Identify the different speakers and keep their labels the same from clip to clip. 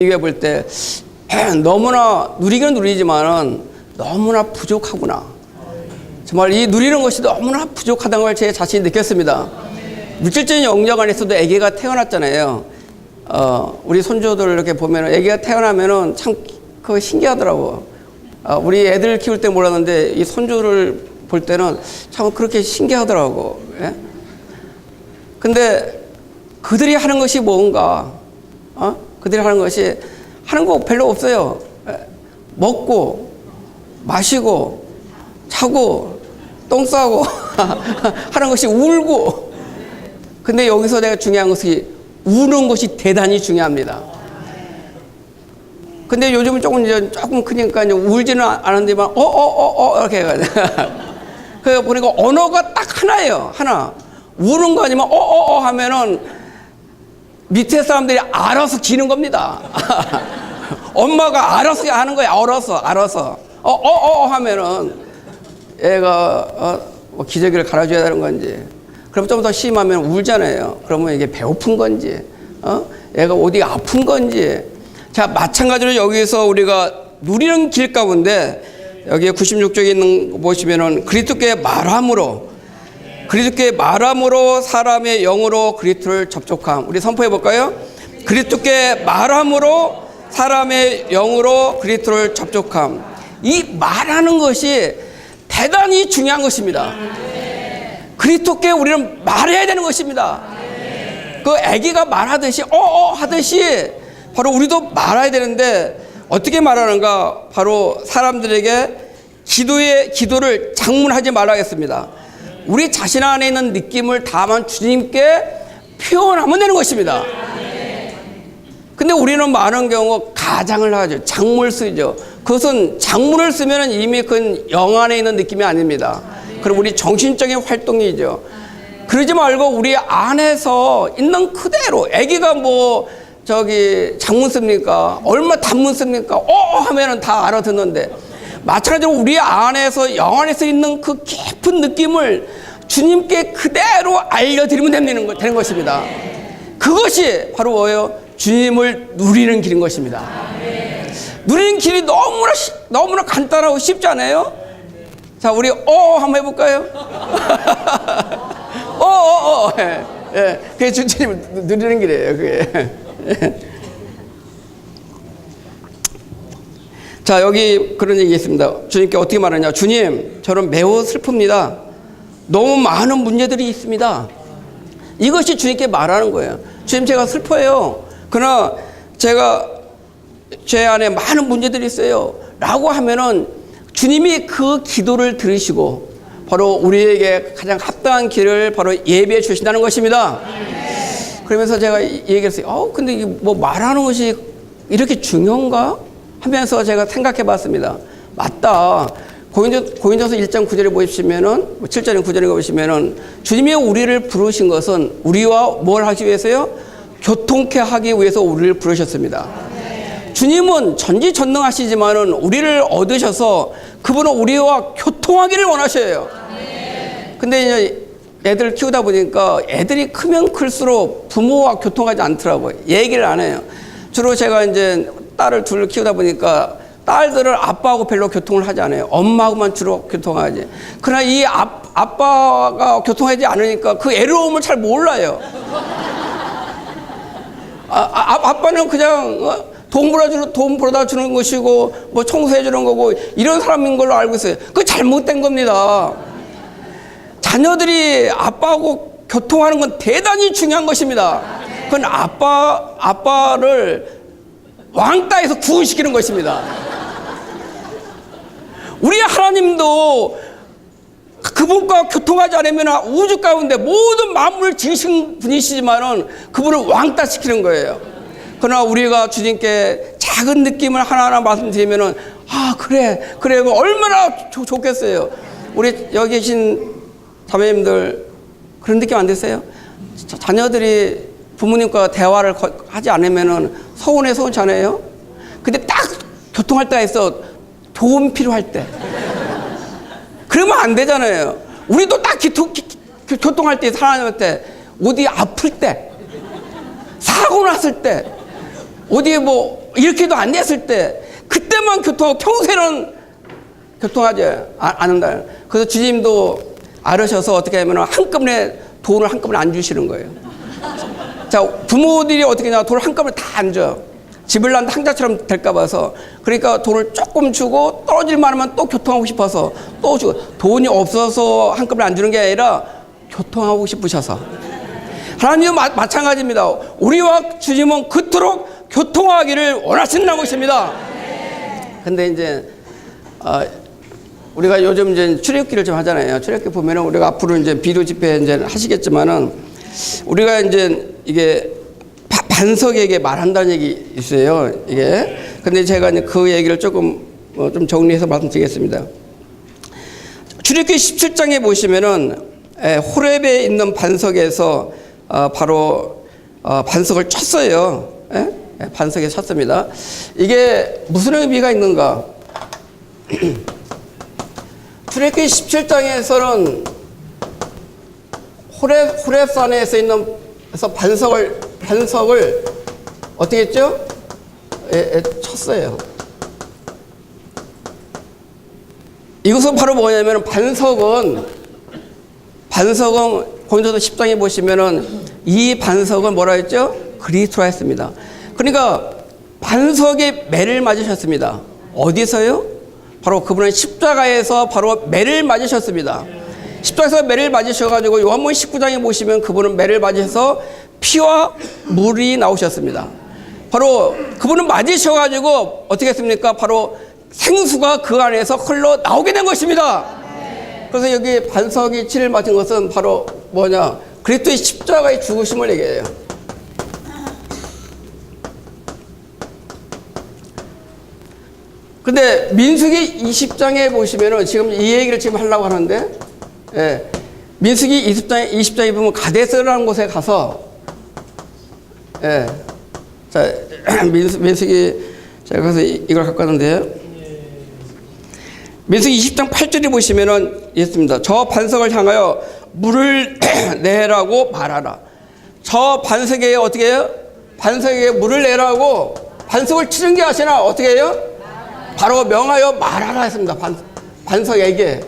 Speaker 1: 비교해 볼 때 너무나 누리긴 누리지만은 너무나 부족하구나. 정말 이 누리는 것이 너무나 부족하다는 걸 제 자신이 느꼈습니다. 물질적인 영역 안에서도 아기가 태어났잖아요. 우리 손주들 이렇게 보면은 아기가 태어나면은 참 그거 신기하더라고. 우리 애들 키울 때 몰랐는데 이 손주를 볼 때는 참 그렇게 신기하더라고. 예? 근데 그들이 하는 것이 뭔가, 그들이 하는 것이 하는 거 별로 없어요. 먹고, 마시고, 자고, 똥 싸고, 하는 것이 울고. 근데 여기서 내가 중요한 것이 우는 것이 대단히 중요합니다. 근데 요즘은 조금 크니까 이제 울지는 않은데만, 이렇게 해가지고. 그래서 보니까 언어가 딱 하나예요. 하나. 우는 거 아니면, 하면은 밑에 사람들이 알아서 기는 겁니다. 엄마가 알아서 하는 거야. 알아서. 하면은 애가 뭐 기저귀를 갈아줘야 되는 건지. 그럼 좀 더 심하면 울잖아요. 그러면 이게 배고픈 건지, 애가 어디 아픈 건지. 자, 마찬가지로 여기서 우리가 누리는 길 가운데 여기 96쪽에 있는 거 보시면은 그리스도께 말함으로 사람의 영으로 그리스도를 접촉함. 우리 선포해 볼까요? 그리스도께 말함으로 사람의 영으로 그리스도를 접촉함. 이 말하는 것이 대단히 중요한 것입니다. 그리스도께 우리는 말해야 되는 것입니다. 그 아기가 말하듯이 하듯이 바로 우리도 말해야 되는데 어떻게 말하는가? 바로 사람들에게 기도를 장문하지 말아야겠습니다. 우리 자신 안에 있는 느낌을 다만 주님께 표현하면 되는 것입니다. 근데 우리는 많은 경우 가장을 하죠. 장문을 쓰죠. 그것은 장문을 쓰면 이미 그 영 안에 있는 느낌이 아닙니다. 그럼 우리 정신적인 활동이죠. 그러지 말고 우리 안에서 있는 그대로 아기가 장문 씁니까? 얼마 단문 씁니까? 하면은 다 알아듣는데 마찬가지로 우리 안에서 영 안에서 있는 그 깊은 느낌을 주님께 그대로 알려드리면 되는 것입니다. 그것이 바로 뭐예요? 주님을 누리는 길인 것입니다. 누리는 길이 너무나 간단하고 쉽지 않아요? 자, 우리 한번 해볼까요? 예, 그게 주님을 누리는 길이에요. 그게. 자, 여기 그런 얘기 있습니다. 주님께 어떻게 말하냐? 주님, 저는 매우 슬픕니다. 너무 많은 문제들이 있습니다. 이것이 주님께 말하는 거예요. 주님, 제가 슬퍼요. 그러나 제 안에 많은 문제들이 있어요. 라고 하면은 주님이 그 기도를 들으시고 바로 우리에게 가장 합당한 길을 바로 예비해 주신다는 것입니다. 그러면서 제가 얘기했어요. 근데 이게 말하는 것이 이렇게 중요한가? 하면서 제가 생각해 봤습니다. 맞다. 고린도서 1장 9절에 보시면은 7절에 9절에 보시면은 주님이 우리를 부르신 것은 우리와 뭘 하기 위해서요? 교통케 하기 위해서 우리를 부르셨습니다. 주님은 전지전능하시지만은 우리를 얻으셔서 그분은 우리와 교통하기를 원하셔요. 근데 이제 애들 키우다 보니까 애들이 크면 클수록 부모와 교통하지 않더라고요. 얘기를 안 해요. 주로 제가 이제 딸을 둘 키우다 보니까 딸들은 아빠하고 별로 교통을 하지 않아요. 엄마하고만 주로 교통하지. 그러나 이 아빠가 교통하지 않으니까 그 애로움을 잘 몰라요. 아빠는 그냥 돈 벌어다 주는 것이고 청소해 주는 거고 이런 사람인 걸로 알고 있어요. 그거 잘못된 겁니다. 자녀들이 아빠하고 교통하는 건 대단히 중요한 것입니다. 그건 아빠를 왕따에서 구원시키는 것입니다. 우리 하나님도 그분과 교통하지 않으면 우주 가운데 모든 만물을 지으신 분이시지만은 그분을 왕따시키는 거예요. 그러나 우리가 주님께 작은 느낌을 하나하나 말씀드리면은 그래 얼마나 좋겠어요. 우리 여기 계신 자매님들 그런 느낌 안 드세요? 자녀들이 부모님과 대화를 하지 않으면은 서운치 않아요? 근데 딱 교통할 때가 있어. 도움 필요할 때. 그러면 안 되잖아요. 우리도 딱 교통할 때, 사랑할 때, 어디 아플 때, 사고 났을 때, 어디에 이렇게도 안 됐을 때 그때만 교통하고 평소에는 교통하지 않는다. 그래서 주님도 알으셔서 어떻게 하면 한꺼번에 돈을 한꺼번에 안 주시는 거예요. 자, 부모들이 어떻게 하냐, 돈을 한꺼번에 다 안 줘. 집을 난 항자처럼 될까 봐서. 그러니까 돈을 조금 주고 떨어질만 하면 또 교통하고 싶어서 또 주고, 돈이 없어서 한꺼번에 안 주는 게 아니라 교통하고 싶으셔서. 하나님도 마찬가지입니다. 우리와 주님은 그토록 교통하기를 원하신다는 것입니다. 근데 이제 우리가 요즘 이제 출애굽기를 좀 하잖아요. 출애굽기 보면은 우리가 앞으로 이제 비료 집회 이제 하시겠지만은 우리가 이제 이게 반석에게 말한다는 얘기 있어요. 이게. 근데 제가 이제 그 얘기를 조금 좀 정리해서 말씀드리겠습니다. 출애굽기 17장에 보시면은 호렙에 있는 반석에서 바로 반석을 쳤어요. 반석에 쳤습니다. 이게 무슨 의미가 있는가? 출애굽기 17장에서는 호렙산에서 있는 반석을 어떻게 했죠? 쳤어요. 이것은 바로 뭐냐면 반석은 고린도서 10장에 보시면은 이 반석은 뭐라 했죠? 그리스도라 했습니다. 그러니까 반석에 매를 맞으셨습니다. 어디서요? 바로 그분은 십자가에서 바로 매를 맞으셨습니다. 십자가에서 매를 맞으셔가지고 요한복음 19장에 보시면 그분은 매를 맞으셔서 피와 물이 나오셨습니다. 바로 그분은 맞으셔가지고 어떻게 했습니까? 바로 생수가 그 안에서 흘러 나오게 된 것입니다. 그래서 여기 반석이 칠을 맞은 것은 바로 뭐냐? 그리스도의 십자가의 죽으심을 얘기해요. 근데 민수기 20장에 보시면은 지금 이 얘기를 지금 하려고 하는데, 민수기 20장에 보면 가데스라는 곳에 가서, 자, 민수기 제가 가서 이걸 갖고 왔는데요. 민수기 20장 8절에 보시면은 있습니다. 저 반석을 향하여 물을 내라고 말하라. 저 반석에 어떻게 해요? 반석에 물을 내라고 반석을 치는 게 아시나 어떻게 해요? 바로 명하여 말하라 했습니다. 반석에게.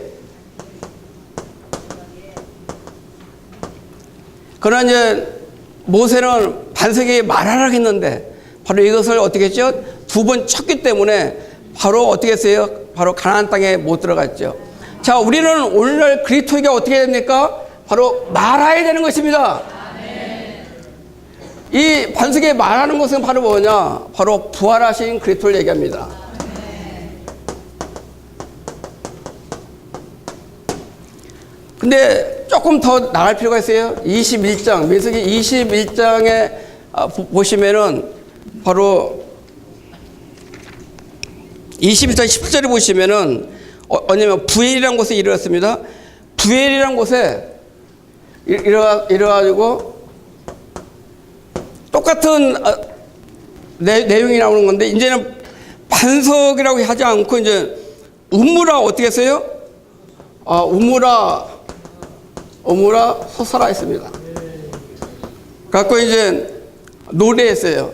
Speaker 1: 그러나 이제 모세는 반석에게 말하라 했는데 바로 이것을 어떻게 했죠? 두 번 쳤기 때문에 바로 어떻게 했어요? 바로 가나안 땅에 못 들어갔죠. 자, 우리는 오늘날 그리스도에게 어떻게 됩니까? 바로 말해야 되는 것입니다. 이 반석에 말하는 것은 바로 뭐냐? 바로 부활하신 그리스도를 얘기합니다. 근데 조금 더 나갈 필요가 있어요. 21장, 민수기 21장에 보시면은 바로 21장 10절에 보시면은 뭐냐면 부엘이라는 곳에 이르렀습니다. 부엘이라는 곳에 이래가지고 똑같은 내용이 나오는 건데 이제는 반석이라고 하지 않고 이제 우무라 어떻게 했어요? 우무라 소사라 했습니다. 갖고 이제 노래했어요.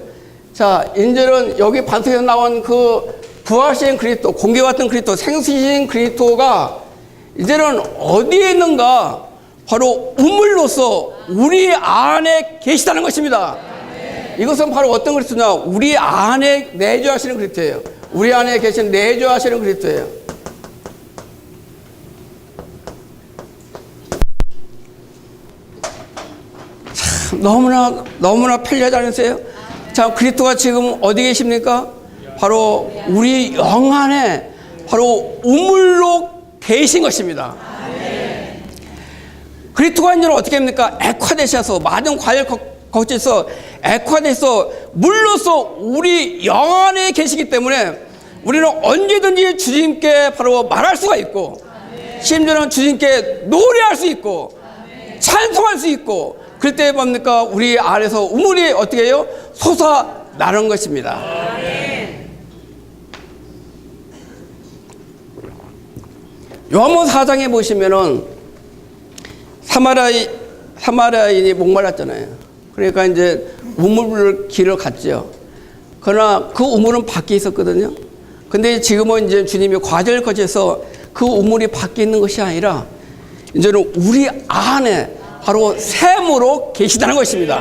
Speaker 1: 자, 이제는 여기 반석에서 나온 그 부활신 그리스도, 공기 같은 그리스도, 생수신 그리스도가 이제는 어디에 있는가? 바로 우물로서 우리 안에 계시다는 것입니다. 이것은 바로 어떤 그리스도냐? 우리 안에 내주하시는 그리스도예요. 우리 안에 계신 내주하시는 그리스도예요. 참 너무나 편리하지 않으세요? 자, 그리스도가 지금 어디 계십니까? 바로 우리 영 안에 바로 우물로 계신 것입니다. 그리스도가 이제 어떻게 합니까? 액화되셔서 많은 과일 거쳐서 액화돼서 물로서 우리 영 안에 계시기 때문에 우리는 언제든지 주님께 바로 말할 수가 있고 심지어는 주님께 노래할 수 있고 찬송할 수 있고 그럴 때 뭡니까? 우리 안에서 우물이 어떻게 해요? 솟아나는 것입니다. 요한복음 4장에 보시면은 사마리아인이 목말랐잖아요. 그러니까 이제 우물 길을 갔죠. 그러나 그 우물은 밖에 있었거든요. 근데 지금은 이제 주님이 과제를 거쳐서 그 우물이 밖에 있는 것이 아니라 이제는 우리 안에 바로 샘으로 계시다는 것입니다.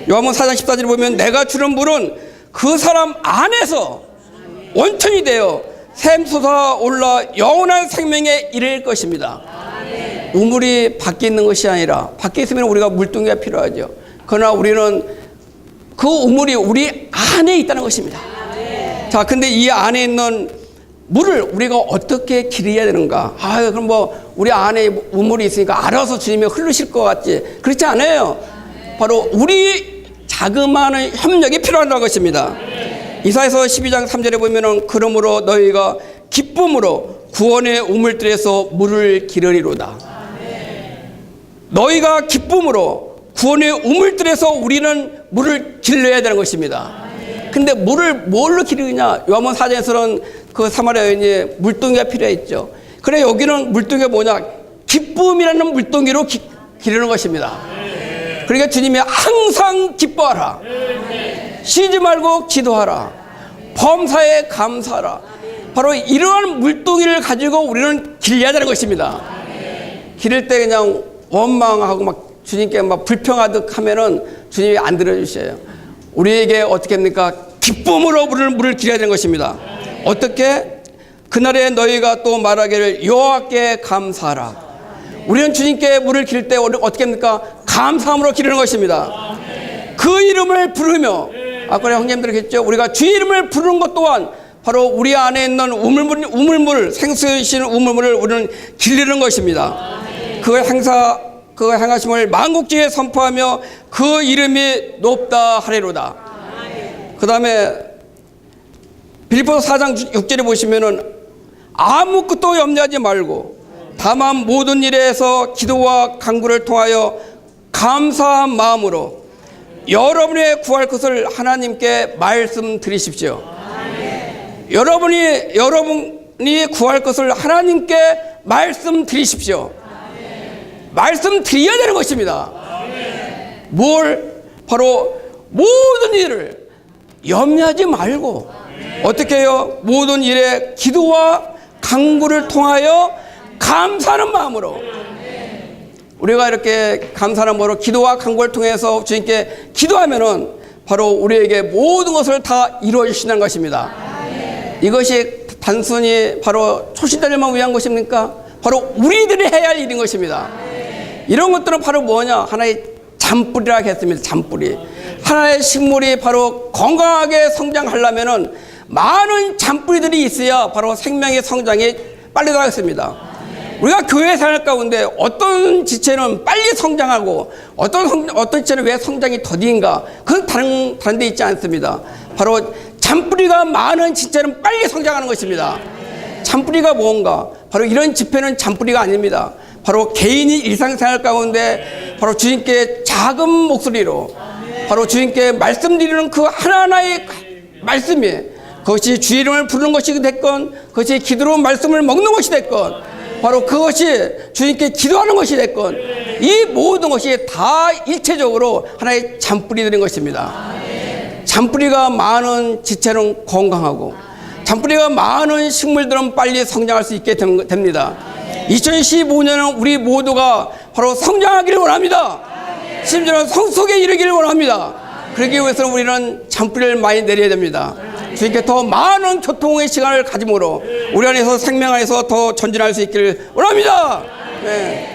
Speaker 1: 요한복음 4장 14절에 보면 내가 주는 물은 그 사람 안에서 원천이 되어 샘 솟아 올라 영원한 생명에 이를 것입니다. 우물이 밖에 있는 것이 아니라 밖에 있으면 우리가 물동이가 필요하죠. 그러나 우리는 그 우물이 우리 안에 있다는 것입니다. 자, 근데 이 안에 있는 물을 우리가 어떻게 기르어야 되는가? 그럼 뭐 우리 안에 우물이 있으니까 알아서 주님이 흐르실 것 같지? 그렇지 않아요. 바로 우리 자그마한 협력이 필요하다는 것입니다. 이사야서 12장 3절에 보면은 그러므로 너희가 기쁨으로 구원의 우물들에서 물을 기르리로다. 너희가 기쁨으로 구원의 우물들에서 우리는 물을 길러야 되는 것입니다. 근데 물을 뭘로 기르느냐? 요한복음 4장에서는 그 사마리아 여인이 물동이가 필요했죠. 그래, 여기는 물동이가 뭐냐? 기쁨이라는 물동이로 기르는 것입니다. 그러니까 주님이 항상 기뻐하라. 쉬지 말고 기도하라. 범사에 감사하라. 바로 이러한 물동이를 가지고 우리는 길러야 되는 것입니다. 기를 때 그냥 원망하고 막 주님께 막 불평하듯 하면은 주님이 안 들어주셔요. 우리에게 어떻게 합니까? 기쁨으로 물을 기려야 되는 것입니다. 어떻게? 그날에 너희가 또 말하기를 여호와께 감사하라. 우리는 주님께 물을 기를 때 어떻게 합니까? 감사함으로 기르는 것입니다. 그 이름을 부르며, 아까 형님들 했죠. 우리가 주 이름을 부르는 것 또한 바로 우리 안에 있는 우물물, 생수이신 우물물을 우리는 기르는 것입니다. 그걸 행하심을 만국지에 선포하며 그 이름이 높다 하리로다. 그 다음에 빌립보서 4장 6절에 보시면은 아무것도 염려하지 말고 다만 모든 일에서 기도와 간구를 통하여 감사한 마음으로 여러분의 구할 것을 하나님께 말씀드리십시오. 여러분이 구할 것을 하나님께 말씀드리십시오. 말씀드려야 되는 것입니다. 뭘? 바로 모든 일을 염려하지 말고 어떻게 해요? 모든 일에 기도와 간구를 통하여 감사하는 마음으로, 우리가 이렇게 감사하는 마음으로 기도와 간구를 통해서 주님께 기도하면은 바로 우리에게 모든 것을 다 이루어 주시는 것입니다. 이것이 단순히 바로 초신자들만 위한 것입니까? 바로 우리들이 해야 할 일인 것입니다. 이런 것들은 바로 뭐냐? 하나의 잔뿌리라고 했습니다. 잔뿌리. 하나의 식물이 바로 건강하게 성장하려면은 많은 잔뿌리들이 있어야 바로 생명의 성장이 빨리 나가겠습니다. 우리가 교회 생활 가운데 어떤 지체는 빨리 성장하고 어떤 지체는 왜 성장이 더딘가? 그건 다른 데 있지 않습니다. 바로 잔뿌리가 많은 지체는 빨리 성장하는 것입니다. 잔뿌리가 뭔가? 바로 이런 집회는 잔뿌리가 아닙니다. 바로 개인이 일상생활 가운데 바로 주님께 작은 목소리로 바로 주님께 말씀드리는 그 하나하나의 말씀이, 그것이 주 이름을 부르는 것이 됐건, 그것이 기도로 말씀을 먹는 것이 됐건, 바로 그것이 주님께 기도하는 것이 됐건, 이 모든 것이 다 일체적으로 하나의 잔뿌리들인 것입니다. 잔뿌리가 많은 지체는 건강하고 잔뿌리가 많은 식물들은 빨리 성장할 수 있게 됩니다. 2015년은 우리 모두가 바로 성장하기를 원합니다. 심지어는 성숙에 이르기를 원합니다. 그러기 위해서는 우리는 잔뿌리를 많이 내려야 됩니다. 주님께 더 많은 교통의 시간을 가짐으로 우리 안에서 생명 안에서 더 전진할 수 있기를 원합니다. 네.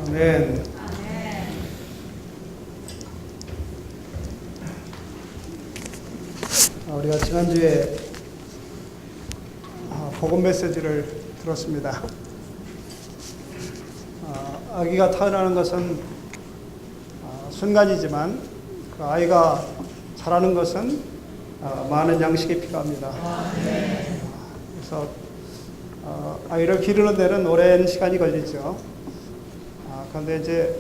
Speaker 2: 아멘. 우리가 지난주에 복음 메시지를 들었습니다. 아기가 태어나는 것은 순간이지만 그 아이가 자라는 것은 많은 양식이 필요합니다. 그래서 아이를 기르는 데는 오랜 시간이 걸리죠. 그런데 이제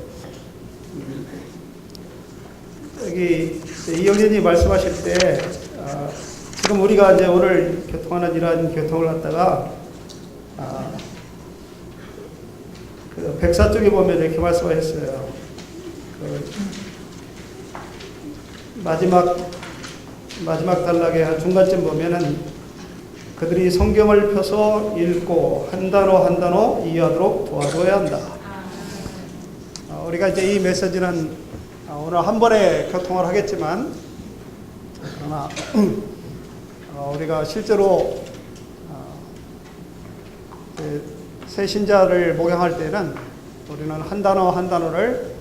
Speaker 2: 여기 이영진이 말씀하실 때 지금 우리가 이제 오늘 교통하는 이러한 교통을 갖다가 그 백사 쪽에 보면 이렇게 말씀하셨어요. 그 마지막 단락의 한 중간쯤 보면은 그들이 성경을 펴서 읽고 한 단어 한 단어 이해하도록 도와줘야 한다. 우리가 이제 이 메시지는 오늘 한 번에 교통을 하겠지만 그러나 우리가 실제로 새 신자를 목양할 때는 우리는 한 단어 한 단어를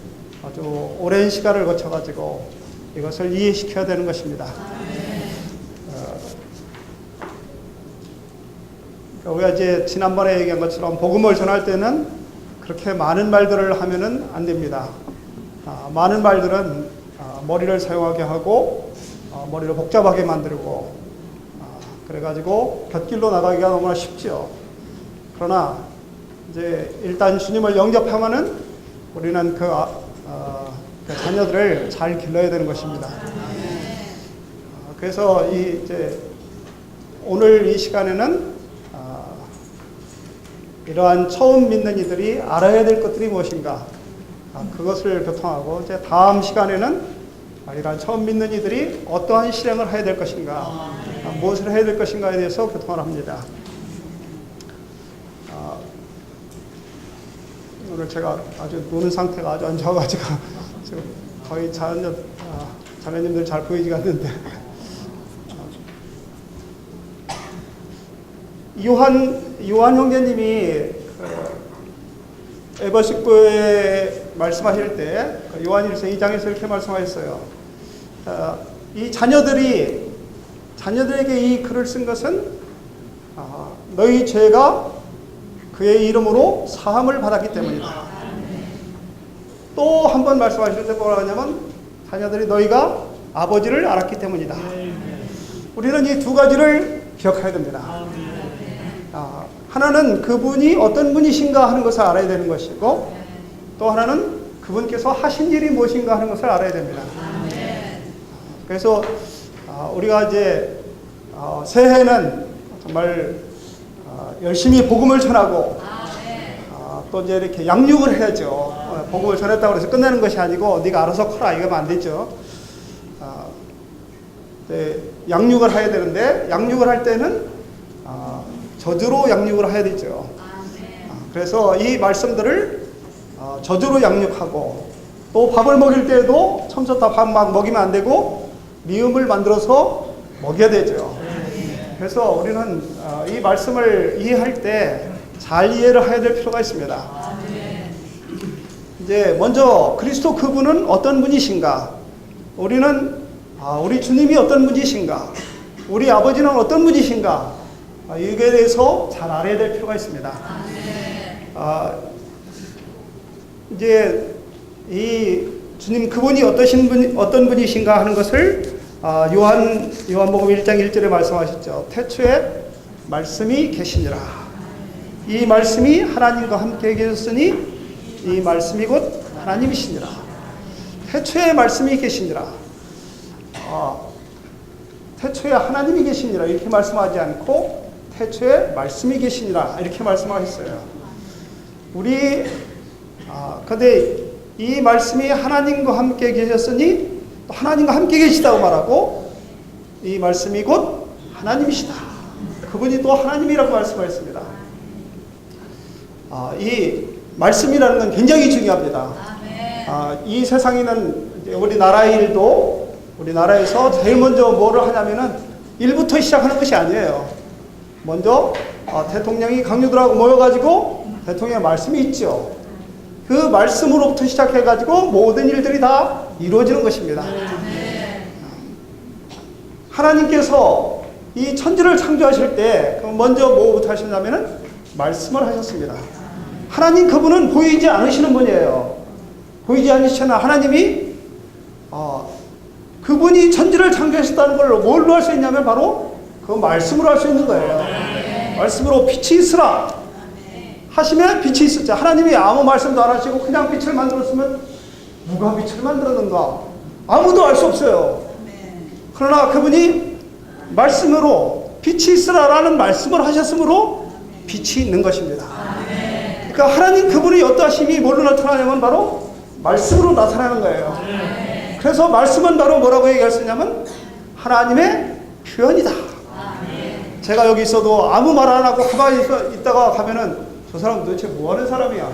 Speaker 2: 아주 오랜 시간을 거쳐가지고 이것을 이해시켜야 되는 것입니다. 우리가 이제 지난번에 얘기한 것처럼 복음을 전할 때는 그렇게 많은 말들을 하면은 안 됩니다. 많은 말들은 머리를 사용하게 하고 머리를 복잡하게 만들고 그래가지고 곁길로 나가기가 너무나 쉽죠. 그러나 이제 일단 주님을 영접하면은 우리는 그 자녀들을 잘 길러야 되는 것입니다. 그래서 이제 오늘 이 시간에는 이러한 처음 믿는 이들이 알아야 될 것들이 무엇인가 그것을 교통하고 이제 다음 시간에는 이러한 처음 믿는 이들이 어떠한 실행을 해야 될 것인가 무엇을 해야 될 것인가에 대해서 교통을 합니다. 오늘 제가 아주 노는 상태가 아주 안 좋아가지고 지금 거의 자매님들 잘 보이지가 않는데 요한 형제님이 에베소서에 말씀하실 때 요한일서 2장에서 이렇게 말씀하셨어요. 이 자녀들에게 이 글을 쓴 것은 너희 죄가 그의 이름으로 사함을 받았기 때문이다. 또 한 번 말씀하실 때 뭐라 하냐면 자녀들이 너희가 아버지를 알았기 때문이다. 우리는 이 두 가지를 기억해야 됩니다. 하나는 그분이 어떤 분이신가 하는 것을 알아야 되는 것이고 또 하나는 그분께서 하신 일이 무엇인가 하는 것을 알아야 됩니다. 그래서 우리가 이제 새해는 정말 열심히 복음을 전하고 또 이제 이렇게 양육을 해야죠. 복음을 전했다고 해서 끝내는 것이 아니고 네가 알아서 커라 이거면 안 되죠. 양육을 해야 되는데 양육을 할 때는 저주로 양육을 해야 되죠. 그래서 이 말씀들을 저주로 양육하고 또 밥을 먹일 때에도 처음부터 밥 막 먹이면 안 되고 미음을 만들어서 먹여야 되죠. 그래서 우리는 이 말씀을 이해할 때 잘 이해를 해야 될 필요가 있습니다. 이제 먼저 그리스도 그분은 어떤 분이신가? 우리는 우리 주님이 어떤 분이신가? 우리 아버지는 어떤 분이신가? 이거에 대해서 잘 알아야 될 필요가 있습니다. 이제 이 주님 그분이 어떤 분이신가 하는 것을 요한복음 1장 1절에 말씀하셨죠. 태초에 말씀이 계시니라. 이 말씀이 하나님과 함께 계셨으니 이 말씀이 곧 하나님이시니라. 태초에 말씀이 계시니라. 태초에 하나님이 계시니라 이렇게 말씀하지 않고 태초에 말씀이 계시니라 이렇게 말씀하셨어요. 근데 이 말씀이 하나님과 함께 계셨으니 또 하나님과 함께 계시다고 말하고 이 말씀이 곧 하나님이시다. 그분이 또 하나님이라고 말씀하셨습니다. 이 말씀이라는 건 굉장히 중요합니다. 이 세상에는 우리나라의 일도 우리나라에서 제일 먼저 뭐를 하냐면은 일부터 시작하는 것이 아니에요. 먼저 대통령이 강요들하고 모여가지고 대통령의 말씀이 있죠. 그 말씀으로부터 시작해가지고 모든 일들이 다 이루어지는 것입니다. 하나님께서 이 천지를 창조하실 때 먼저 뭐부터 하셨냐면은 말씀을 하셨습니다. 하나님 그분은 보이지 않으시는 분이에요. 보이지 않으시나 하나님이 그분이 천지를 창조하셨다는 걸 뭘로 할 수 있냐면 바로 그 말씀으로 할 수 있는 거예요. 말씀으로 빛이 있으라 하시면 빛이 있었죠. 하나님이 아무 말씀도 안 하시고 그냥 빛을 만들었으면 누가 빛을 만들었는가? 아무도 알 수 없어요. 그러나 그분이 말씀으로 빛이 있으라라는 말씀을 하셨으므로 빛이 있는 것입니다. 그러니까 하나님 그분이 어떠하심이 뭘로 나타나냐면 바로 말씀으로 나타나는 거예요. 그래서 말씀은 바로 뭐라고 얘기할 수 있냐면 하나님의 표현이다. 제가 여기 있어도 아무 말 안 하고 가만히 있다가 가면은 저 사람 도대체 뭐 하는 사람이야?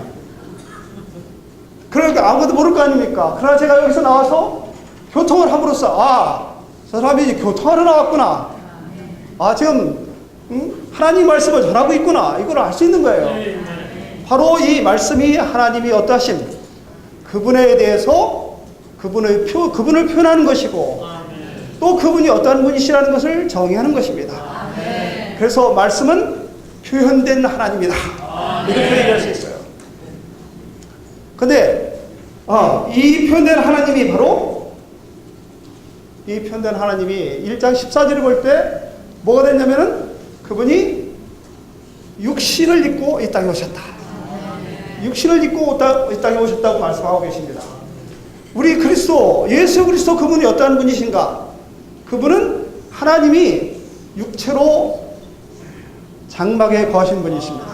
Speaker 2: 그러니까 아무것도 모를 거 아닙니까? 그러나 제가 여기서 나와서 교통을 함으로써 저 사람이 이제 교통하러 나왔구나. 지금 하나님 말씀을 전하고 있구나. 이걸 알 수 있는 거예요. 바로 이 말씀이 하나님이 어떠하심, 그분에 대해서 그분을 표현하는 것이고 또 그분이 어떠한 분이시라는 것을 정의하는 것입니다. 그래서 말씀은 표현된 하나님이다. 이렇게 얘기할 수 있어요. 근데 이 표현된 하나님이 바로 이 표현된 하나님이 1장 14절을 볼 때 뭐가 됐냐면은 그분이 육신을 입고 이 땅에 오셨다. 육신을 입고 이 땅에 오셨다고 말씀하고 계십니다. 우리 그리스도, 예수 그리스도 그분이 어떠한 분이신가? 그분은 하나님이 육체로 장막에 거하신 분이십니다.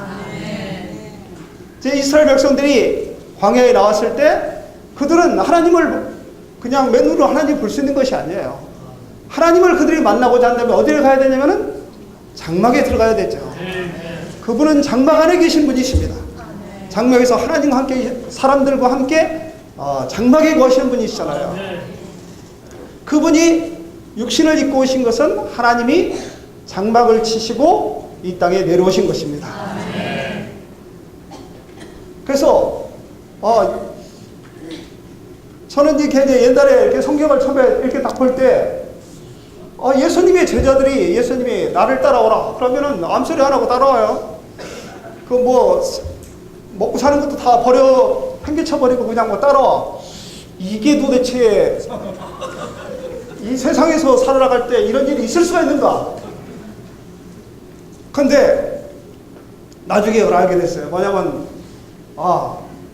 Speaker 2: 제 이스라엘 백성들이 광야에 나왔을 때 그들은 하나님을 그냥 맨눈으로 하나님 볼 수 있는 것이 아니에요. 하나님을 그들이 만나고자 한다면 어디를 가야 되냐면은 장막에 들어가야 되죠. 그분은 장막 안에 계신 분이십니다. 장막에서 하나님과 함께 사람들과 함께 장막에 거하시는 분이시잖아요. 그분이 육신을 입고 오신 것은 하나님이 장막을 치시고 이 땅에 내려오신 것입니다. 그래서 저는 이제 옛날에 이렇게 성경을 처음에 이렇게 딱 볼 때 예수님의 제자들이 예수님이 나를 따라오라 그러면은 암소리 안 하고 따라와요. 그 먹고 사는 것도 다 팽개쳐버리고 그냥 따라와. 이게 도대체 이 세상에서 살아나갈 때 이런 일이 있을 수가 있는가? 근데 나중에 알게 됐어요. 뭐냐면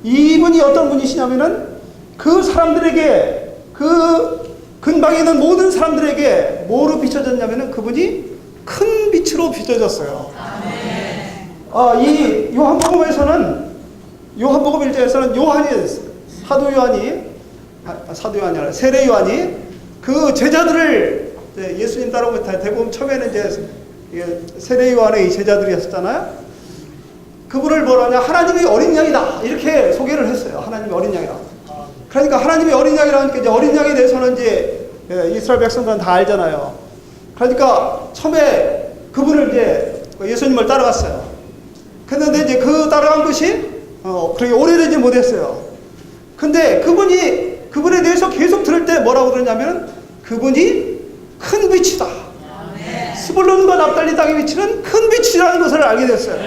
Speaker 2: 이분이 어떤 분이시냐면은 그 사람들에게 그 근방에 있는 모든 사람들에게 뭐로 비춰졌냐면은 그분이 큰 빛으로 비춰졌어요. 이 요한복음에서는 요한복음 1장에서는 사도 요한이 아니라 세례 요한이 그 제자들을 예수님 따라오고 대부분 처음에는 이제 세례 요한의 제자들이었잖아요. 그분을 뭐라냐 하나님이 어린 양이다 이렇게 소개를 했어요. 하나님이 어린 양이다. 그러니까 하나님이 어린 양이라니까 이제 어린 양에 대해서는 이제 이스라엘 백성들은 다 알잖아요. 그러니까 처음에 그분을 이제 예수님을 따라갔어요. 그런데 이제 그 따라간 것이 그렇게 오래되지 못했어요. 근데 그분에 대해서 계속 들을 때 뭐라고 그러냐면 그분이 큰 빛이다. 스불론과 납달리 땅에 비치는 큰 빛이라는 것을 알게 됐어요.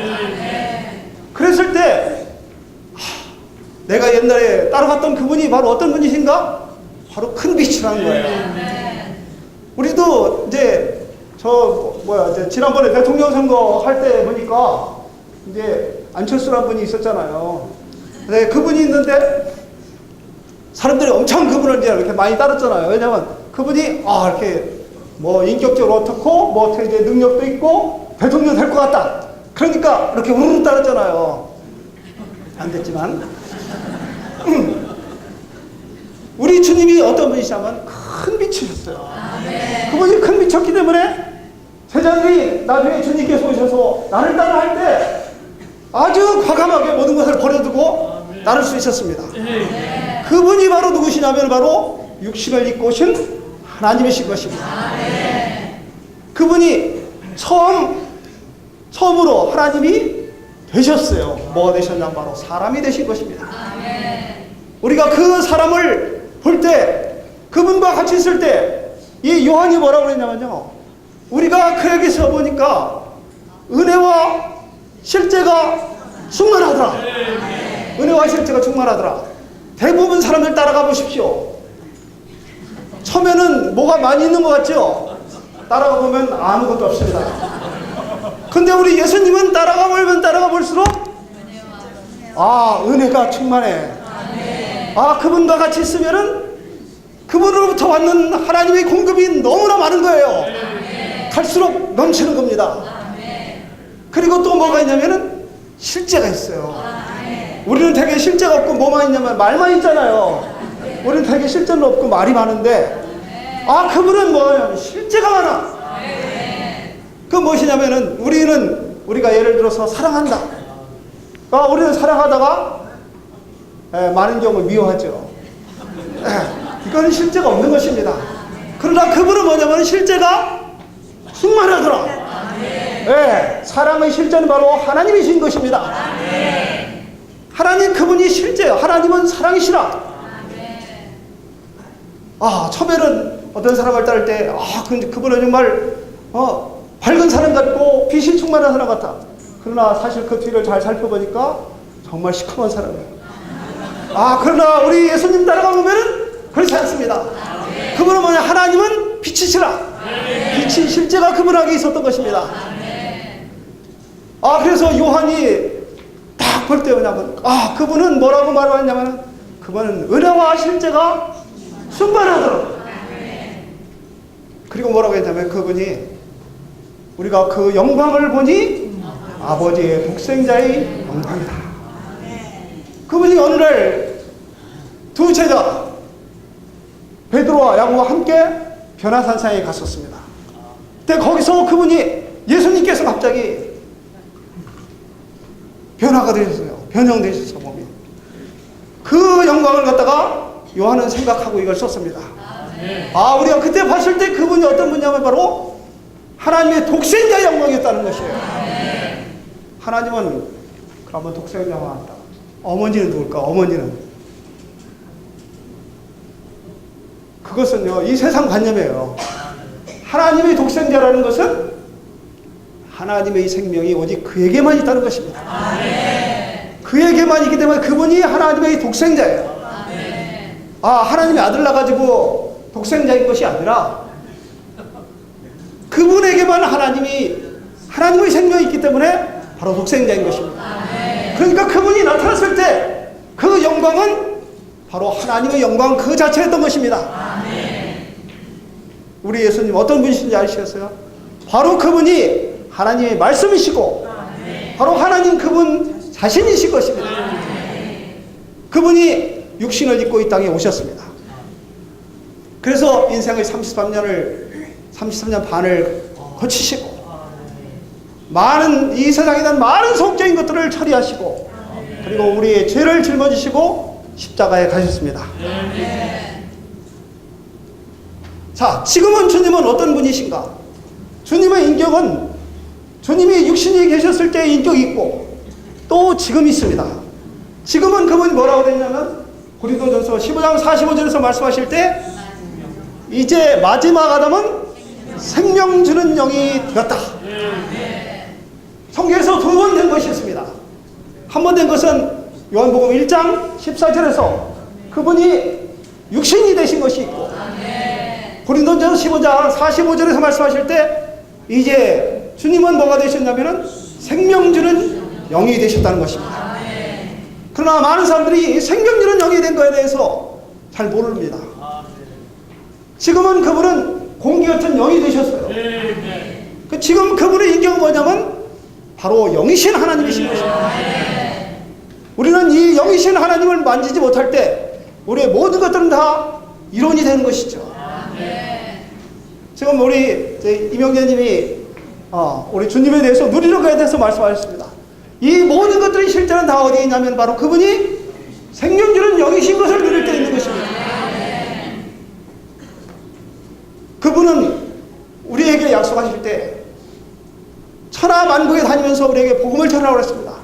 Speaker 2: 그랬을 때 내가 옛날에 따라갔던 그분이 바로 어떤 분이신가? 바로 큰 빛이라는 거예요. 우리도 이제 이제 지난번에 대통령 선거 할 때 보니까 이제 안철수라는 분이 있었잖아요. 근데 그분이 있는데 사람들이 엄청 그분을 이제 이렇게 많이 따랐잖아요. 왜냐면 그분이 이렇게 인격적으로 어떻고 어떻게 이제 능력도 있고 대통령 될 것 같다. 그러니까 이렇게 우르르 따랐잖아요. 안 됐지만 우리 주님이 어떤 분이시냐면 큰 빛이셨어요. 그분이 큰 빛이었기 때문에 제자들이 나중에 주님께서 오셔서 나를 따라 할 때 아주 과감하게 모든 것을 버려두고 따를 수 있었습니다. 그분이 바로 누구시냐면 바로 육신을 입고 오신 하나님이신 것입니다. 그분이 처음으로 하나님이 되셨어요. 뭐가 되셨냐면 바로 사람이 되신 것입니다. 우리가 그 사람을 볼 때 그분과 같이 있을 때 이 요한이 뭐라고 그랬냐면요. 우리가 그에게서 보니까 은혜와 실제가 충만하더라. 은혜와 실제가 충만하더라. 대부분 사람들 따라가 보십시오. 처음에는 뭐가 많이 있는 것 같죠? 따라가 보면 아무것도 없습니다. 근데 우리 예수님은 따라가 보면 따라가 볼수록 은혜가 충만해. 그분과 같이 있으면은 그분으로부터 받는 하나님의 공급이 너무나 많은 거예요. 갈수록 넘치는 겁니다. 그리고 또 뭐가 있냐면은 실제가 있어요. 우리는 되게 실제가 없고 뭐만 있냐면 말만 있잖아요. 우리는 되게 실제는 없고 말이 많은데 그분은 뭐냐면 실제가 많아. 그 무엇이냐면은 우리가 예를 들어서 사랑한다. 우리는 사랑하다가 많은 경우 미워하죠. 이거는 실제가 없는 것입니다. 그러나 그분은 뭐냐면 실제가 충만하더라. 사랑의 실제는 바로 하나님이신 것입니다. 하나님 그분이 실제예요. 하나님은 사랑이시라. 처음에는 어떤 사람을 따를 때 그분은 정말 밝은 사람 같고 빛이 충만한 사람 같아. 그러나 사실 그 뒤를 잘 살펴보니까 정말 시커먼 사람이에요. 그러나 우리 예수님 따라가 보면은 그렇지 않습니다. 그분은 뭐냐? 하나님은 빛이시라. 빛이 실제가 그분에게 있었던 것입니다. 그래서 요한이 딱 볼 때 뭐냐면 그분은 뭐라고 말하냐면 그분은 은혜와 실제가 충만하더라. 그리고 뭐라고 했냐면 그분이 우리가 그 영광을 보니 아버지의 독생자의 영광이다. 그분이 어느 날 두 제자 베드로와 야고보와 함께 변화산상에 갔었습니다. 근데 거기서 그분이 예수님께서 갑자기 변화가 되셨어요. 변형되셨어 몸이. 그 영광을 갖다가 요한은 생각하고 이걸 썼습니다. 우리가 그때 봤을 때 그분이 어떤 분이냐면 바로 하나님의 독생자의 영광이었다는 것이에요. 하나님은 그러면 독생자가 왔다. 어머니는 누굴까? 어머니는 그것은요 이 세상 관념이에요. 하나님의 독생자라는 것은 하나님의 생명이 오직 그에게만 있다는 것입니다. 그에게만 있기 때문에 그분이 하나님의 독생자예요. 하나님의 아들 나가지고 독생자인 것이 아니라 그분에게만 하나님의 생명이 있기 때문에 바로 독생자인 것입니다. 그러니까 그분이 나타났을 때 그 영광은 바로 하나님의 영광 그 자체였던 것입니다. 우리 예수님 어떤 분이신지 아시겠어요? 바로 그분이 하나님의 말씀이시고 바로 하나님 그분 자신이실 것입니다. 그분이 육신을 입고 이 땅에 오셨습니다. 그래서 인생의 33년 반을 거치시고 이 세상에 대한 많은 소극적인 것들을 처리하시고 그리고 우리의 죄를 짊어지시고 십자가에 가셨습니다. 자, 지금은 주님은 어떤 분이신가? 주님의 인격은 주님이 육신이 계셨을 때의 인격이 있고 또 지금 있습니다. 지금은 그분이 뭐라고 했냐면 고린도전서 15장 45절에서 말씀하실 때 이제 마지막 아담은 생명 주는 영이 되었다. 성경에서 두 번 된 것이 있습니다. 한 번 된 것은 요한복음 1장 14절에서 그분이 육신이 되신 것이 있고 고린도전서 15장 45절에서 말씀하실 때 이제 주님은 뭐가 되셨냐면은 생명 주는 영이 되셨다는 것입니다. 그러나 많은 사람들이 생명 주는 영이 된 거에 대해서 잘 모릅니다. 지금은 그분은 공기 같은 영이 되셨어요. 지금 그분의 인격은 뭐냐면 바로 영이신 하나님이신 것입니다. 우리는 이 영이신 하나님을 만지지 못할 때 우리의 모든 것들은 다 이론이 되는 것이죠. 지금 우리 이명재님이 우리 주님에 대해서 누리력에 대해서 말씀하셨습니다. 이 모든 것들이 실제는 다 어디에 있냐면 바로 그분이 생명 주는 영이신 것을 누릴 때 있는 것입니다. 그분은 우리에게 약속하실 때 천하 만국에 다니면서 우리에게 복음을 전하라고 했습니다.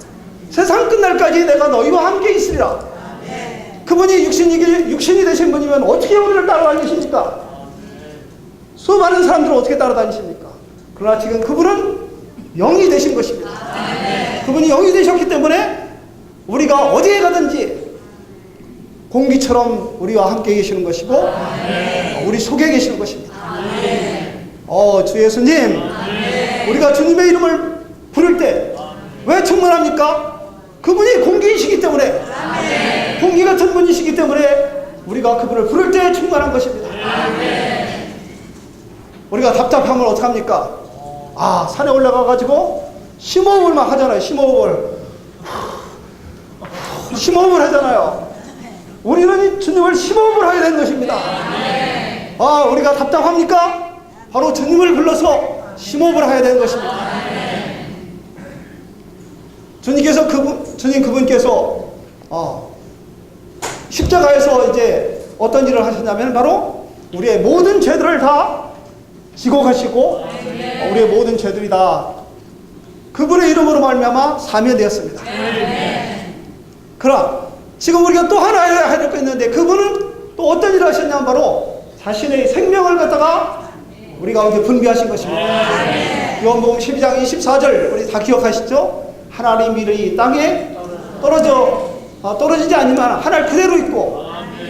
Speaker 2: 세상 끝날까지 내가 너희와 함께 있으리라. 그분이 육신이 되신 분이면 어떻게 우리를 따라다니십니까? 수많은 사람들은 어떻게 따라다니십니까? 그러나 지금 그분은 영이 되신 것입니다. 그분이 영이 되셨기 때문에 우리가 어디에 가든지 공기처럼 우리와 함께 계시는 것이고 우리 속에 계시는 것입니다. 주 예수님, 우리가 주님의 이름을 부를 때 왜 충만합니까? 그분이 공기이시기 때문에, 공기 같은 분이시기 때문에 우리가 그분을 부를 때 충만한 것입니다. 우리가 답답함을 어떻게 합니까? 산에 올라가가지고 심호흡을 막 하잖아요. 심호흡을 하잖아요. 우리는 주님을 심호흡을 해야 되는 것입니다. 우리가 답답합니까? 바로 주님을 불러서 심호흡을 해야 되는 것입니다. 주님 그분께서 십자가에서 이제 어떤 일을 하셨냐면 바로 우리의 모든 죄들을 다 지고 가시고 우리의 모든 죄들이 다 그분의 이름으로 말미암아 사면되었습니다. 그러나 지금 우리가 또 하나 해야 될 거 있는데, 그분은 또 어떤 일을 하셨냐면 바로 자신의 생명을 갖다가 우리 가운데 분비하신 것입니다. 요한복음 12장 24절 우리 다 기억하시죠? 하나님이 이 땅에 떨어지지 않지만 하늘 그대로 있고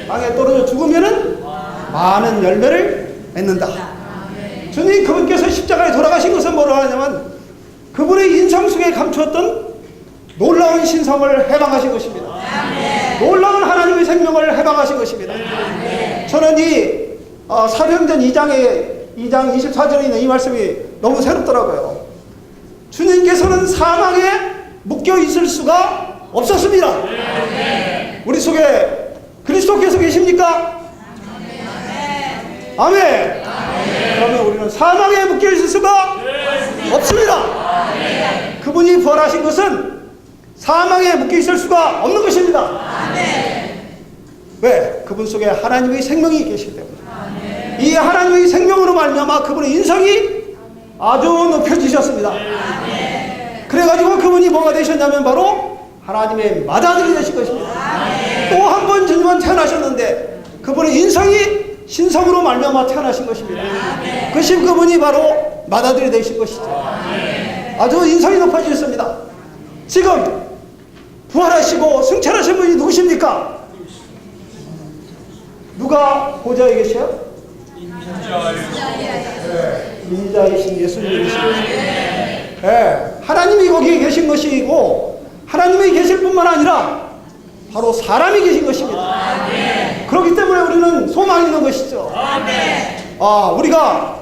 Speaker 2: 땅에 떨어져 죽으면은 많은 열매를 맺는다. 주님 그분께서 십자가에 돌아가신 것은 뭐로 하냐면 그분의 인성 속에 감추었던 놀라운 신성을 해방하신 것입니다. 놀라운 하나님의 생명을 해방하신 것입니다. 저는 이 사도행전 2장 24절에 있는 이 말씀이 너무 새롭더라고요. 주님께서는 사망에 묶여 있을 수가 없었습니다. 우리 속에 그리스도께서 계십니까? 아멘. 그러면 우리는 사망에 묶여 있을 수가 없습니다. 그분이 부활하신 것은 사망에 묶여 있을 수가 없는 것입니다. 왜? 그분 속에 하나님의 생명이 계시기 때문에. 이 하나님의 생명으로 말미암아 그분의 인성이 아주 높여지셨습니다. 그래가지고 그분이 뭐가 되셨냐면 바로 하나님의 맏아들이 되신 것입니다. 또 한 번 주님은 태어나셨는데 그분의 인성이 신성으로 말미암아 태어나신 것입니다. 그분이 바로 맏아들이 되신 것이죠. 아주 인성이 높아지셨습니다. 지금 부활하시고 승천하신 분이 누구십니까? 누가 보좌에 계셔요? 인자이신 예수님이십니다. 하나님이 거기에 계신 것이고 하나님이 계실 뿐만 아니라 바로 사람이 계신 것입니다. 그렇기 때문에 우리는 소망이 있는 것이죠. 우리가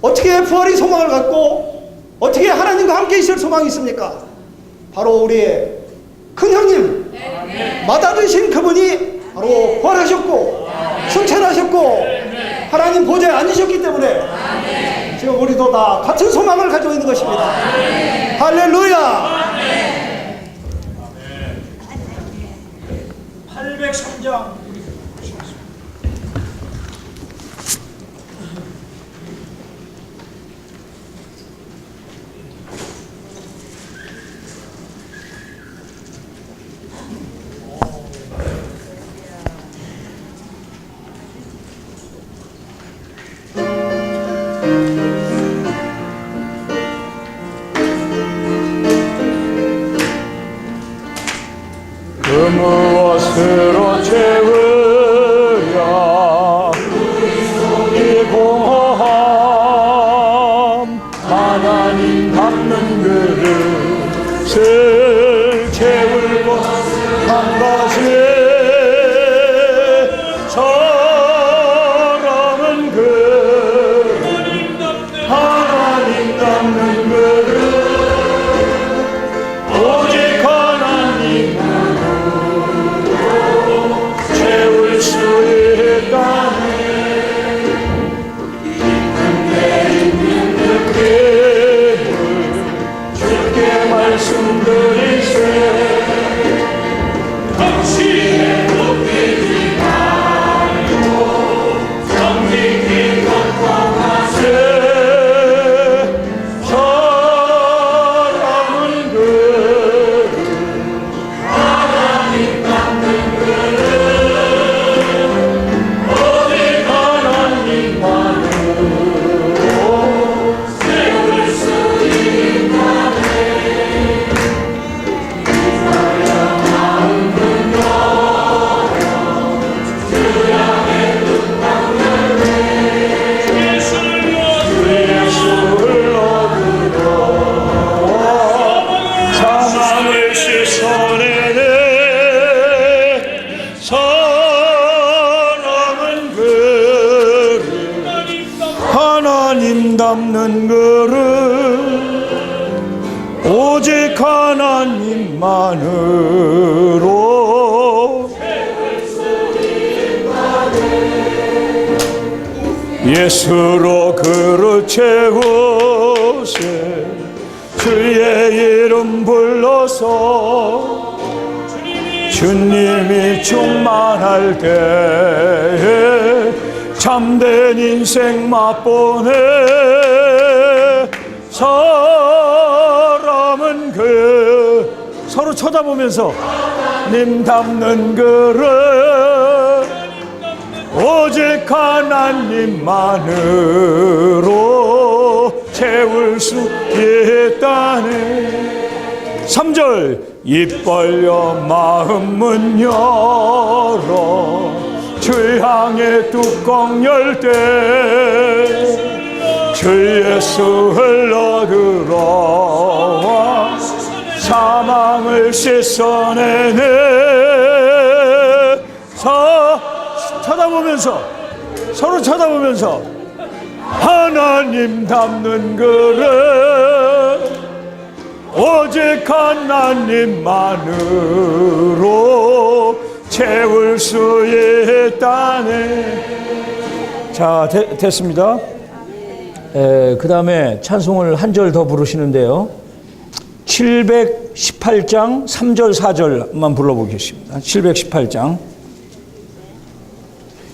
Speaker 2: 어떻게 부활의 소망을 갖고 어떻게 하나님과 함께 있을 소망이 있습니까? 바로 우리의 큰 형님 맏아들이신 그분이 바로 부활하셨고 승천하셨고 하나님 보좌에 앉으셨기 때문에 지금 우리도 다 같은 소망을 가지고 있는 것입니다. 할렐루야.
Speaker 3: 803장
Speaker 4: 그 무엇으로 채우
Speaker 3: 담는 그릇 오직 하나님만으로 예수로 그릇 채우세 주의 이름 불러서 주님이 충만할 때에 참된 인생 맛보네 사람은 서로 쳐다보면서 님 담는 그릇 오직 하나님만으로 채울 수 있다네 3절 입 벌려 마음 문 열어 주 향해 뚜껑 열 때 주 예수 흘러 들어와 사망을 씻어내네 쳐다보면서 서로 쳐다보면서 하나님 담는 그릇 오직 하나님만으로 채울 수 있다네. 자, 됐습니다. 그 다음에 찬송을 한 절 더 부르시는데요. 718장 3절 4절만 불러보겠습니다. 718장.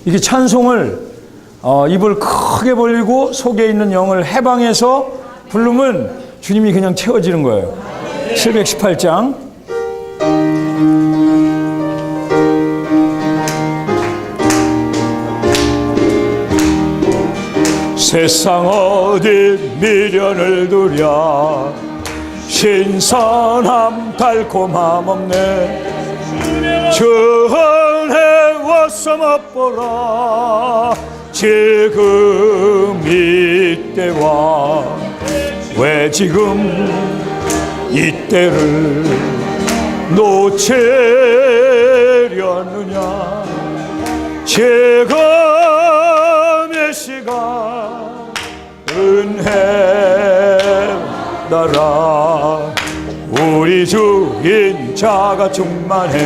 Speaker 3: 이게 찬송을 입을 크게 벌리고 속에 있는 영을 해방해서 부르면 주님이 그냥 채워지는 거예요. 718장. 세상 어디 미련을 두랴 신선함 달콤함 없네 주 은혜 와서 맛보라 지금 이때와 왜 지금 이때를 놓치려느냐 지금의 시간 은혜 따라 우리 주인 자가 충만해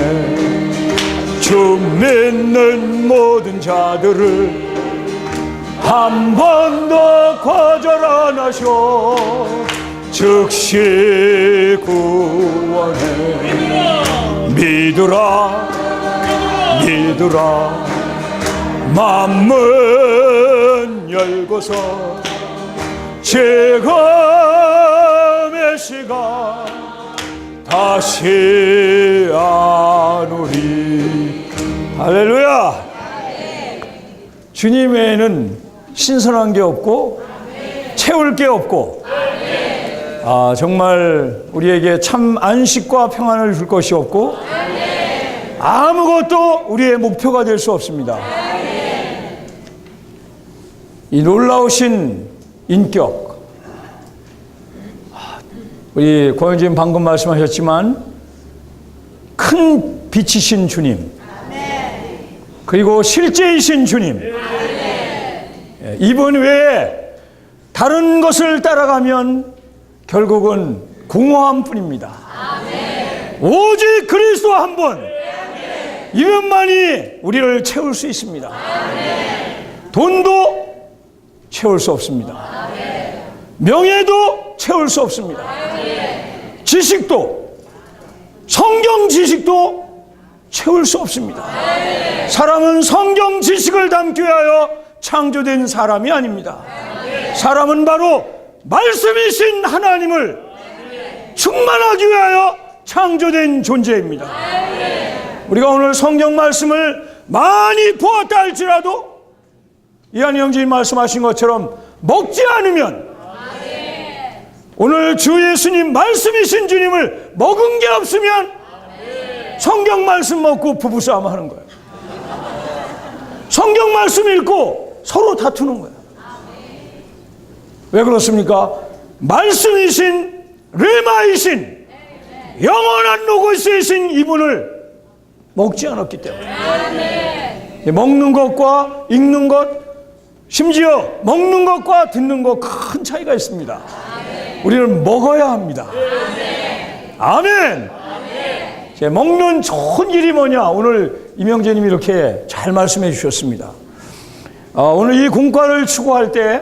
Speaker 3: 주 믿는 모든 자들을 한 번도 거절 안 하셔 즉시 구원해 믿으라 믿으라 맘문 열고서 지금의 시간 다시 안 오리 할렐루야. 주님 외에는 신선한 게 없고 채울 게 없고 정말 우리에게 참 안식과 평안을 줄 것이 없고 아무것도 우리의 목표가 될 수 없습니다. 이 놀라우신 인격 우리 고영진 방금 말씀하셨지만 큰 빛이신 주님 그리고 실제이신 주님 이분 외에 다른 것을 따라가면 결국은 공허함 뿐입니다. 오직 그리스도 한 분 이분만이 우리를 채울 수 있습니다. 돈도 채울 수 없습니다. 명예도 채울 수 없습니다. 지식도 성경 지식도 채울 수 없습니다. 사람은 성경 지식을 담기 위하여 창조된 사람이 아닙니다. 사람은 바로 말씀이신 하나님을 충만하기 위하여 창조된 존재입니다. 우리가 오늘 성경 말씀을 많이 보았다 할지라도 이한희 형제님 말씀하신 것처럼 먹지 않으면 오늘 주 예수님 말씀이신 주님을 먹은 게 없으면 성경 말씀 먹고 부부싸움 하는 거예요. 성경 말씀 읽고 서로 다투는 거예요. 왜 그렇습니까? 말씀이신 레마이신 영원한 로고스이신 이분을 먹지 않았기 때문에 먹는 것과 읽는 것 심지어 먹는 것과 듣는 것 큰 차이가 있습니다. 우리는 먹어야 합니다. 아멘. 제 먹는 좋은 일이 뭐냐? 오늘 이명재님이 이렇게 잘 말씀해 주셨습니다. 오늘 이 공과를 추구할 때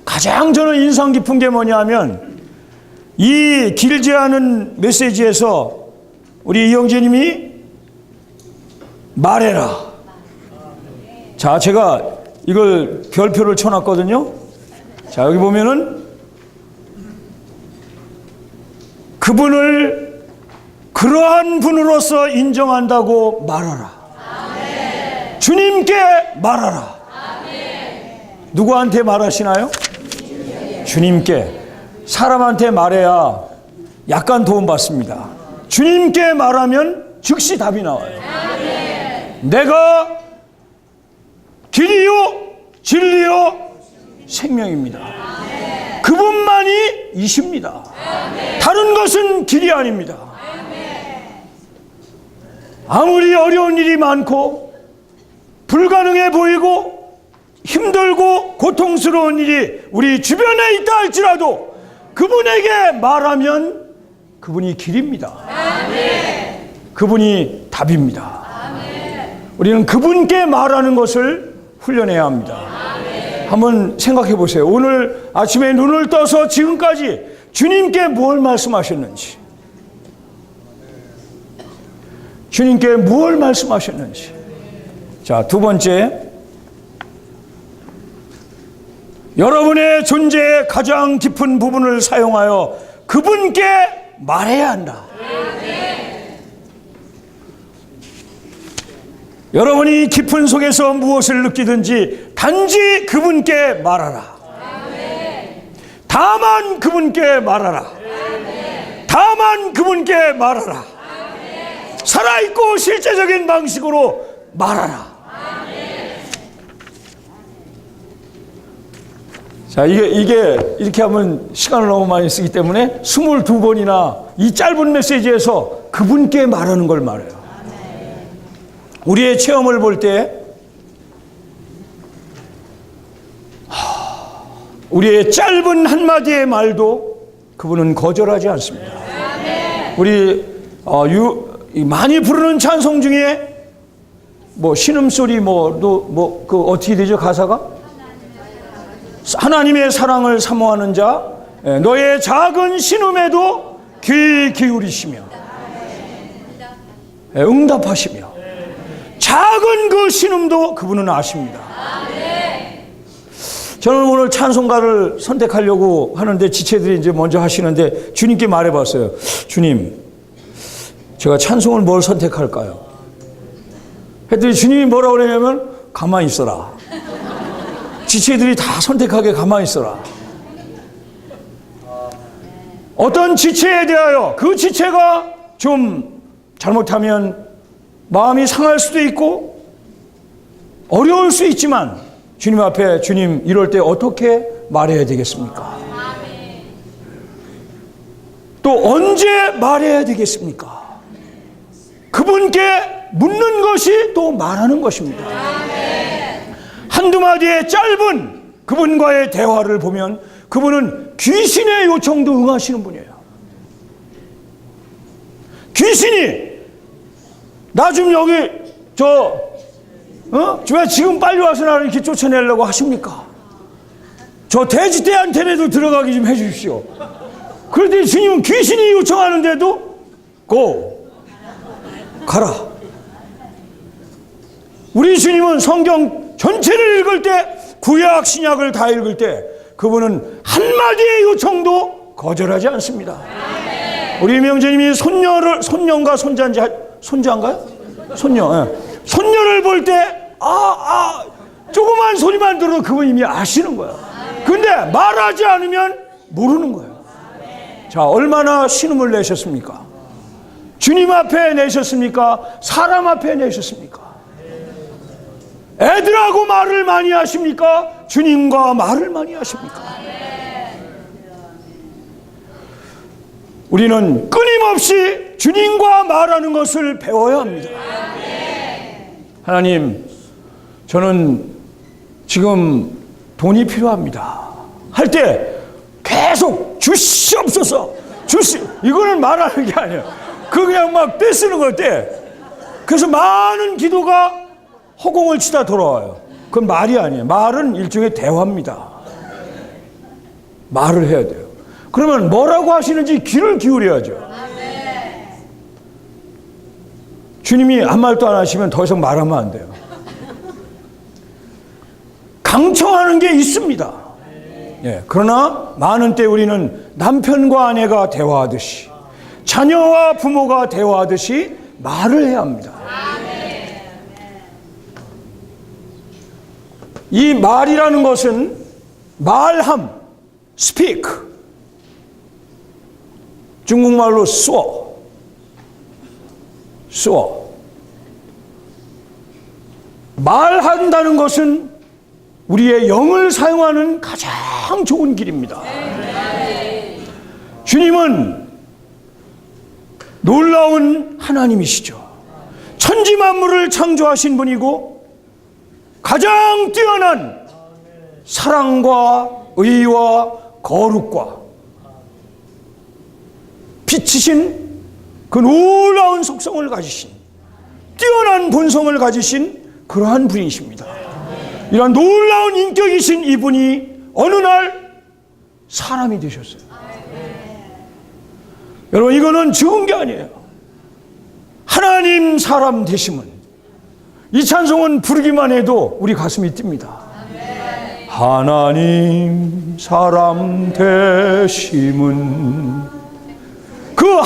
Speaker 3: 가장 저는 인상 깊은 게 뭐냐면 이 길지 않은 메시지에서 우리 이영재님이 말해라. 자, 제가 이걸 별표를 쳐놨거든요. 자, 여기 보면은 그분을 그러한 분으로서 인정한다고 말하라. 아멘. 주님께 말하라. 아멘. 누구한테 말하시나요? 주님께. 사람한테 말해야 약간 도움받습니다. 주님께 말하면 즉시 답이 나와요. 아멘. 내가 길이요 진리요 생명입니다. 아멘. 그분만이 이십니다. 아멘. 다른 것은 길이 아닙니다. 아무리 어려운 일이 많고 불가능해 보이고 힘들고 고통스러운 일이 우리 주변에 있다 할지라도 그분에게 말하면 그분이 길입니다. 아멘. 그분이 답입니다. 아멘. 우리는 그분께 말하는 것을 훈련해야 합니다. 아멘. 한번 생각해 보세요. 오늘 아침에 눈을 떠서 지금까지 주님께 뭘 말씀하셨는지, 주님께 뭘 말씀하셨는지. 자, 두 번째, 여러분의 존재의 가장 깊은 부분을 사용하여 그분께 말해야 한다. 여러분이 깊은 속에서 무엇을 느끼든지 단지 그분께 말하라. 다만 그분께 말하라. 다만 그분께 말하라. 살아있고 실제적인 방식으로 말하라. 자, 이게 이렇게 하면 시간을 너무 많이 쓰기 때문에 22번이나 이 짧은 메시지에서 그분께 말하는 걸 말해요. 우리의 체험을 볼 때 우리의 짧은 한마디의 말도 그분은 거절하지 않습니다. 우리 많이 부르는 찬송 중에 뭐 신음소리 그 어떻게 되죠? 가사가? 하나님의 사랑을 사모하는 자 너의 작은 신음에도 귀 기울이시며 응답하시며 작은 그 신음도 그분은 아십니다. 저는 오늘 찬송가를 선택하려고 하는데 지체들이 이제 먼저 하시는데 주님께 말해봤어요. 주님, 제가 찬송을 뭘 선택할까요? 했더니 주님이 뭐라고 그러냐면 가만히 있어라. 지체들이 다 선택하게 가만히 있어라. 어떤 지체에 대하여 그 지체가 좀 잘못하면 마음이 상할 수도 있고 어려울 수 있지만 주님 앞에 주님 이럴 때 어떻게 말해야 되겠습니까? 또 언제 말해야 되겠습니까? 그분께 묻는 것이 또 말하는 것입니다. 한두 마디의 짧은 그분과의 대화를 보면 그분은 귀신의 요청도 응하시는 분이에요. 귀신이 나 좀 여기 왜 지금 빨리 와서 나를 이렇게 쫓아내려고 하십니까? 저 돼지떼한테라도 들어가게 좀 해주십시오. 그런데 주님은 귀신이 요청하는데도 가라. 우리 주님은 성경 전체를 읽을 때 구약 신약을 다 읽을 때 그분은 한마디의 요청도 거절하지 않습니다. 우리 명재님이 손녀인가 손자인가요? 손녀를 볼 때 조그만 소리만 들어도 그분 이미 아시는 거야. 근데 말하지 않으면 모르는 거예요. 자, 얼마나 신음을 내셨습니까? 주님 앞에 내셨습니까? 사람 앞에 내셨습니까? 애들하고 말을 많이 하십니까? 주님과 말을 많이 하십니까? 우리는 끊임없이 주님과 말하는 것을 배워야 합니다. 하나님, 저는 지금 돈이 필요합니다 할 때 계속 주시옵소서 이거는 말하는 게 아니에요. 그냥 막 떼쓰는 걸 때. 그래서 많은 기도가 허공을 치다 돌아와요. 그건 말이 아니에요. 말은 일종의 대화입니다. 말을 해야 돼요. 그러면 뭐라고 하시는지 귀를 기울여야죠. 주님이 한 말도 안 하시면 더 이상 말하면 안 돼요. 강청하는 게 있습니다. 예, 그러나 많은 때 우리는 남편과 아내가 대화하듯이 자녀와 부모가 대화하듯이 말을 해야 합니다. 이 말이라는 것은 말함, speak, 중국말로 수어, 말한다는 것은 우리의 영을 사용하는 가장 좋은 길입니다. 주님은 놀라운 하나님이시죠. 천지 만물을 창조하신 분이고 가장 뛰어난 사랑과 의와 거룩과 빛이신 그 놀라운 속성을 가지신 뛰어난 본성을 가지신 그러한 분이십니다. 이런 놀라운 인격이신 이분이 어느 날 사람이 되셨어요. 여러분, 이거는 적은 게 아니에요. 하나님 사람 되심은, 이 찬송은 부르기만 해도 우리 가슴이 뜁니다. 하나님 사람 되심은, 그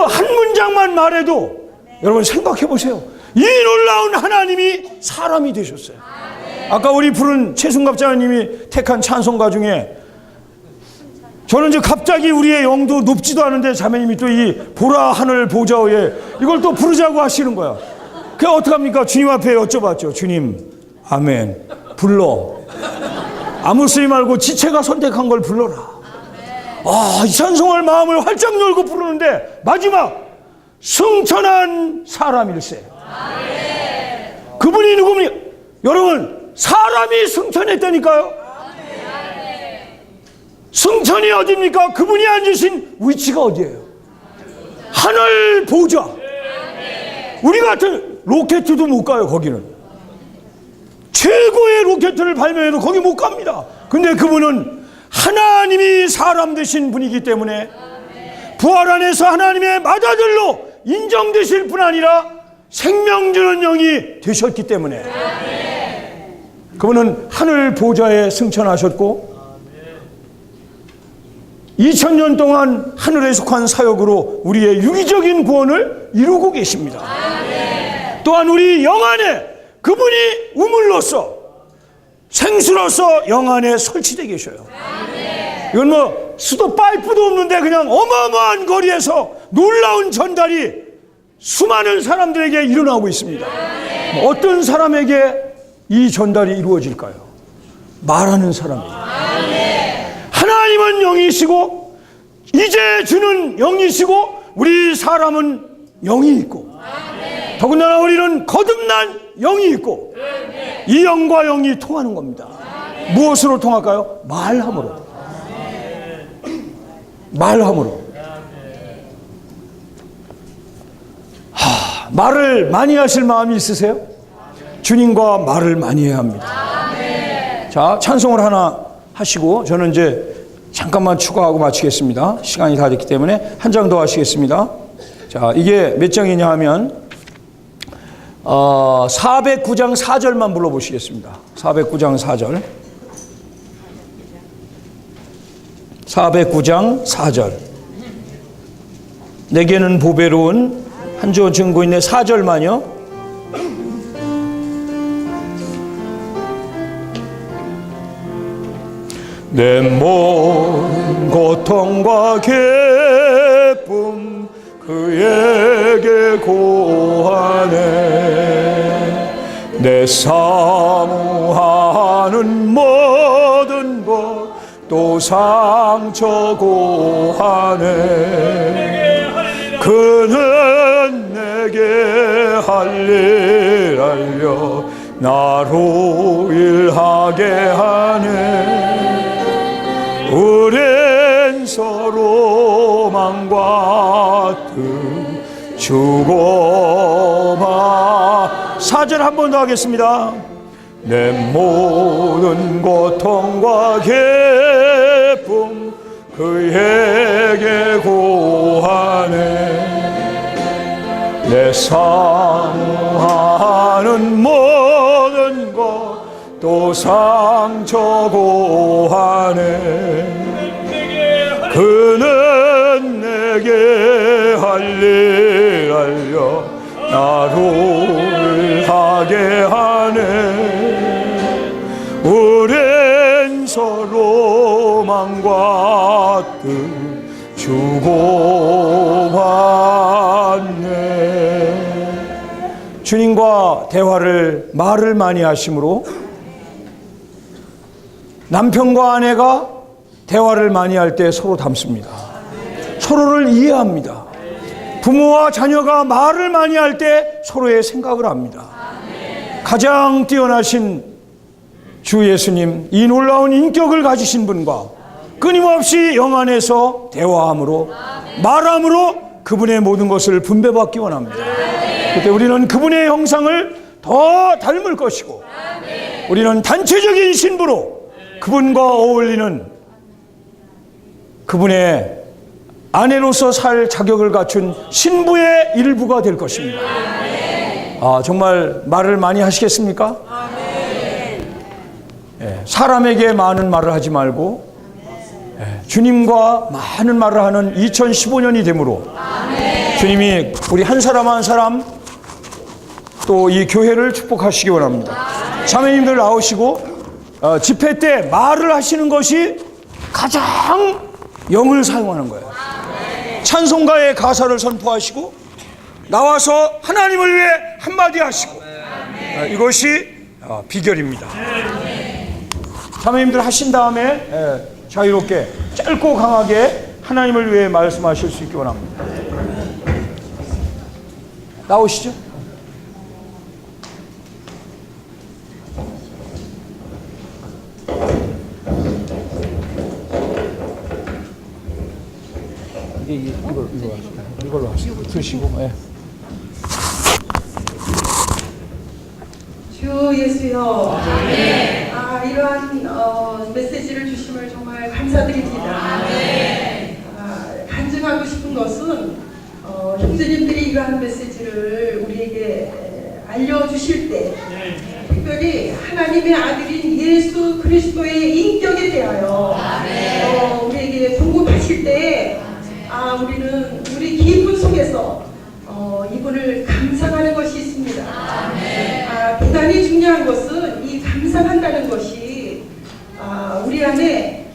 Speaker 3: 한 문장만 말해도 여러분 생각해 보세요. 이 놀라운 하나님이 사람이 되셨어요. 아까 우리 부른 최순갑 자매님이 택한 찬송가 중에, 저는 이제 갑자기 우리의 영도 높지도 않은데 자매님이 또 이 보라 하늘 보좌 위에 이걸 또 부르자고 하시는 거야. 그게 어떡합니까? 주님 앞에 여쭤봤죠. 주님, 아멘, 불러. 아무 쓰지 말고 지체가 선택한 걸 불러라. 아, 이 찬송을 마음을 활짝 열고 부르는데 마지막 승천한 사람일세. 그분이 누굽니까? 여러분, 사람이 승천했다니까요. 승천이 어디입니까? 그분이 앉으신 위치가 어디예요? 하늘 보좌. 우리 같은 로켓도 못 가요. 거기는 최고의 로켓을 발명해도 거기 못 갑니다. 근데 그분은 하나님이 사람 되신 분이기 때문에 부활 안에서 하나님의 맏아들로 인정되실 뿐 아니라 생명 주는 영이 되셨기 때문에 그분은 하늘 보좌에 승천하셨고 2000년 동안 하늘에 속한 사역으로 우리의 유기적인 구원을 이루고 계십니다. 또한 우리 영 안에 그분이 우물로서 생수로서 영 안에 설치되어 계셔요. 이건 뭐 수도 파이프도 없는데 그냥 어마어마한 거리에서 놀라운 전달이 수많은 사람들에게 일어나고 있습니다. 어떤 사람에게 이 전달이 이루어질까요? 말하는 사람이에요. 하나님은 영이시고 이제 주는 영이시고 우리 사람은 영이 있고 더군다나 우리는 거듭난 영이 있고 이 영과 영이 통하는 겁니다. 무엇으로 통할까요? 말함으로. 말을 많이 하실 마음이 있으세요? 주님과 말을 많이 해야 합니다. 자, 찬송을 하나 하시고 저는 이제 잠깐만 추가하고 마치겠습니다. 시간이 다 됐기 때문에 한 장 더 하시겠습니다. 자, 이게 몇 장이냐 하면 409장 4절만 불러보시겠습니다. 409장 4절. 409장 4절. 내게는 보배로운 한 주원 증거인의 4절만요. 내 모든 고통과 기쁨 그에게 고하네. 내 사모하는 모든 것 또 상처 고하네. 그는 내게 할 일 알려 나로 일하게 하네. 오랜 서로만 같은 주고마. 4절 한 번 더 하겠습니다. 내 모든 고통과 기쁨 그에게 고하네. 내 사모하는 모든 것 또 상처 고하네. 그는 내게 할 일 알려 나를 하게 하네. 오랜 서로만 같은 주고받네. 주님과 대화를 말을 많이 하심으로 남편과 아내가 대화를 많이 할 때 서로 닮습니다. 서로를 이해합니다. 부모와 자녀가 말을 많이 할 때 서로의 생각을 합니다. 가장 뛰어나신 주 예수님, 이 놀라운 인격을 가지신 분과 끊임없이 영 안에서 대화함으로 말함으로 그분의 모든 것을 분배받기 원합니다. 그때 우리는 그분의 형상을 더 닮을 것이고, 우리는 단체적인 신부로 그분과 어울리는 그분의 아내로서 살 자격을 갖춘 신부의 일부가 될 것입니다. 정말 말을 많이 하시겠습니까? 사람에게 많은 말을 하지 말고 주님과 많은 말을 하는 2015년이 되므로 주님이 우리 한 사람 한 사람 또 이 교회를 축복하시기 원합니다. 자매님들 나오시고 집회 때 말을 하시는 것이 가장 영을 사용하는 거예요. 찬송가의 가사를 선포하시고 나와서 하나님을 위해 한마디 하시고 이것이 비결입니다. 자매님들 하신 다음에 자유롭게 짧고 강하게 하나님을 위해 말씀하실 수 있기 원합니다. 나오시죠. 이걸로 하시고 드시고.
Speaker 4: 주 예수여, 이러한 메시지를 주심을 정말 감사드립니다. 간증하고 싶은 것은 형제님들이 이러한 메시지를 우리에게 알려주실 때 특별히 하나님의 아들인 예수 그리스도의 인격에 대하여 우리에게 공급하실 때 우리는 우리 기분 속에서 이분을 감상하는 것이 있습니다. 대단히 중요한 것은 이 감상한다는 것이 우리 안에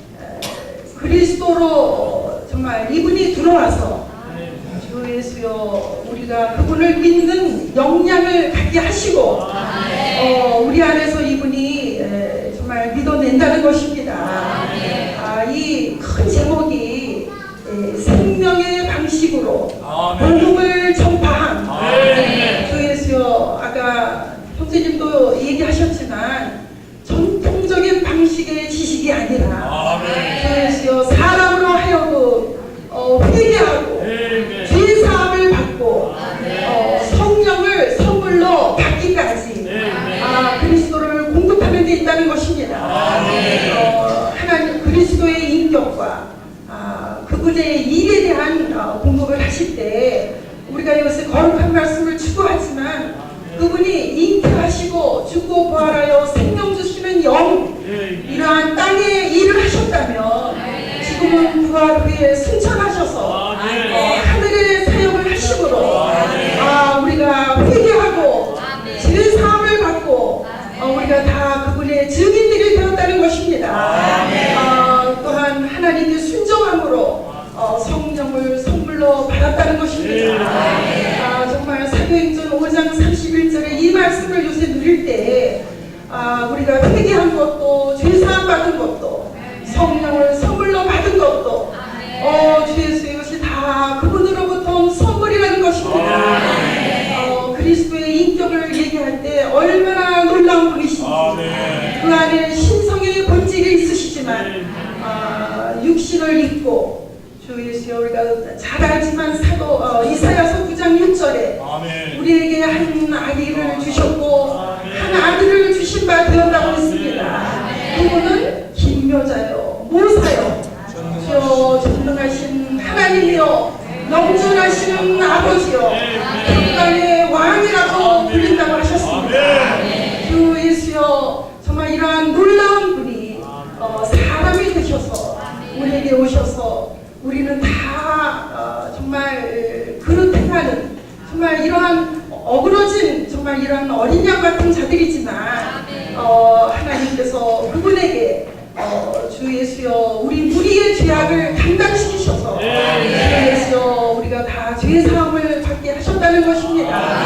Speaker 4: 그리스도로 정말 이분이 들어와서 주 예수여 우리가 그분을 믿는 역량을 갖게 하시고 우리 안에서 이분이 정말 믿어낸다는 것입니다. 이 큰 제목이 생명의 방식으로 복음을 전파한 주 예수여, 아까 형제님도 얘기하셨지만 전통적인 방식의 지식이 아니라 주 예수여 사람으로 하여금 회개하고 죄사함을 받고 성령을 선물로 받기까지 그리스도를 공급하는 데 있다는 것입니다. 하나님 그리스도의 인격과 그분의 일에 대한 공급을 하실 때 우리가 이것을 거룩한 말씀을 추구하지만 그분이 잉태하시고 죽고 부활하여 생명 주시는 영, 이러한 땅에 일을 하셨다면 지금은 부활 후에 승천하셔서 하늘의 사역을 하심으로 우리가 회개하고 죄사함을 받고 우리가 다 그분의 증인들이 되었다는 것입니다. 또한 하나님의 순종함으로 성령을 선물로 받았다는 것입니다. 정말 사도행전 5장 31절에 이 말씀을 요새 누릴 때 우리가 회개한 것도 죄사함 받은 것도 성령을 선물로 받은 것도 주 예수 이것이 다 그분으로부터 온 선물이라는 것입니다. 그리스도의 인격을 얘기할 때 얼마나 놀라운 분이신지 그 안에 신성의 본질이 있으시지만 육신을 입고 주 예수여 우리가 잘 알지만 이사야서 9장 6절에 우리에게 한 아기를 주셨고 한 아들을 주신 바 되었다고 했습니다. 그분은 긴묘자요 모사요 주여 전능하신 하나님이요 영존하시는 아버지요 평강의 왕이라고 불린다고 하셨습니다. 주 예수여 정말 이러한 놀라운 분이 사람이 되셔서 우리에게 오셔서 우리는 다 정말 그릇 행하는 정말 이러한 어그러진 정말 이러한 어린 양 같은 자들이지만 하나님께서 그분에게 주 예수여 우리 무리의 죄악을 감당시키셔서 주 예수여 우리가 다 죄사함을 받게 하셨다는 것입니다.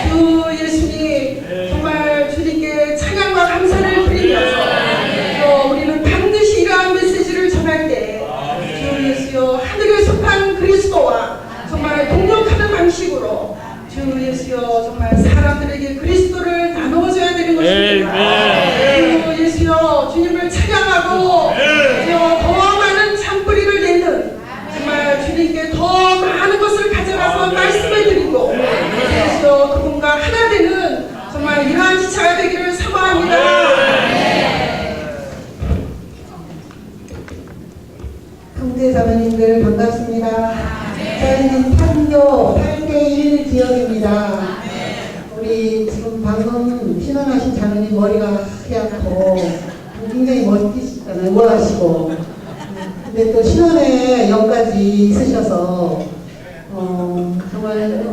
Speaker 4: 주 예수님 정말 주님께 찬양과 감사를 드리면서 우리는 반드시 이러한 메시지를 전할 때 주 예수여 하늘에 속한 그리스도와 정말 동역하는 방식으로 주 예수여 정말 사람들에게 그리스도를 나누어줘야 되는 것입니다. 주 예수여 주님을 찬양하고 더 많은 잔뿌리를 내는 정말 주님께 더 많은 것을 가져가서 말씀을 드리고 주 예수여 그분과 하나 되는 정말 이러한 지체가 되기를 사모합니다.
Speaker 5: 형제 자매님들 반갑습니다. 저희는 판교 8대1 지역입니다. 우리 지금 방금 신원하신 자매님 머리가 하얗고 굉장히 멋지시잖아요. 우아하시고. 근데 또 신원에 영까지 있으셔서 정말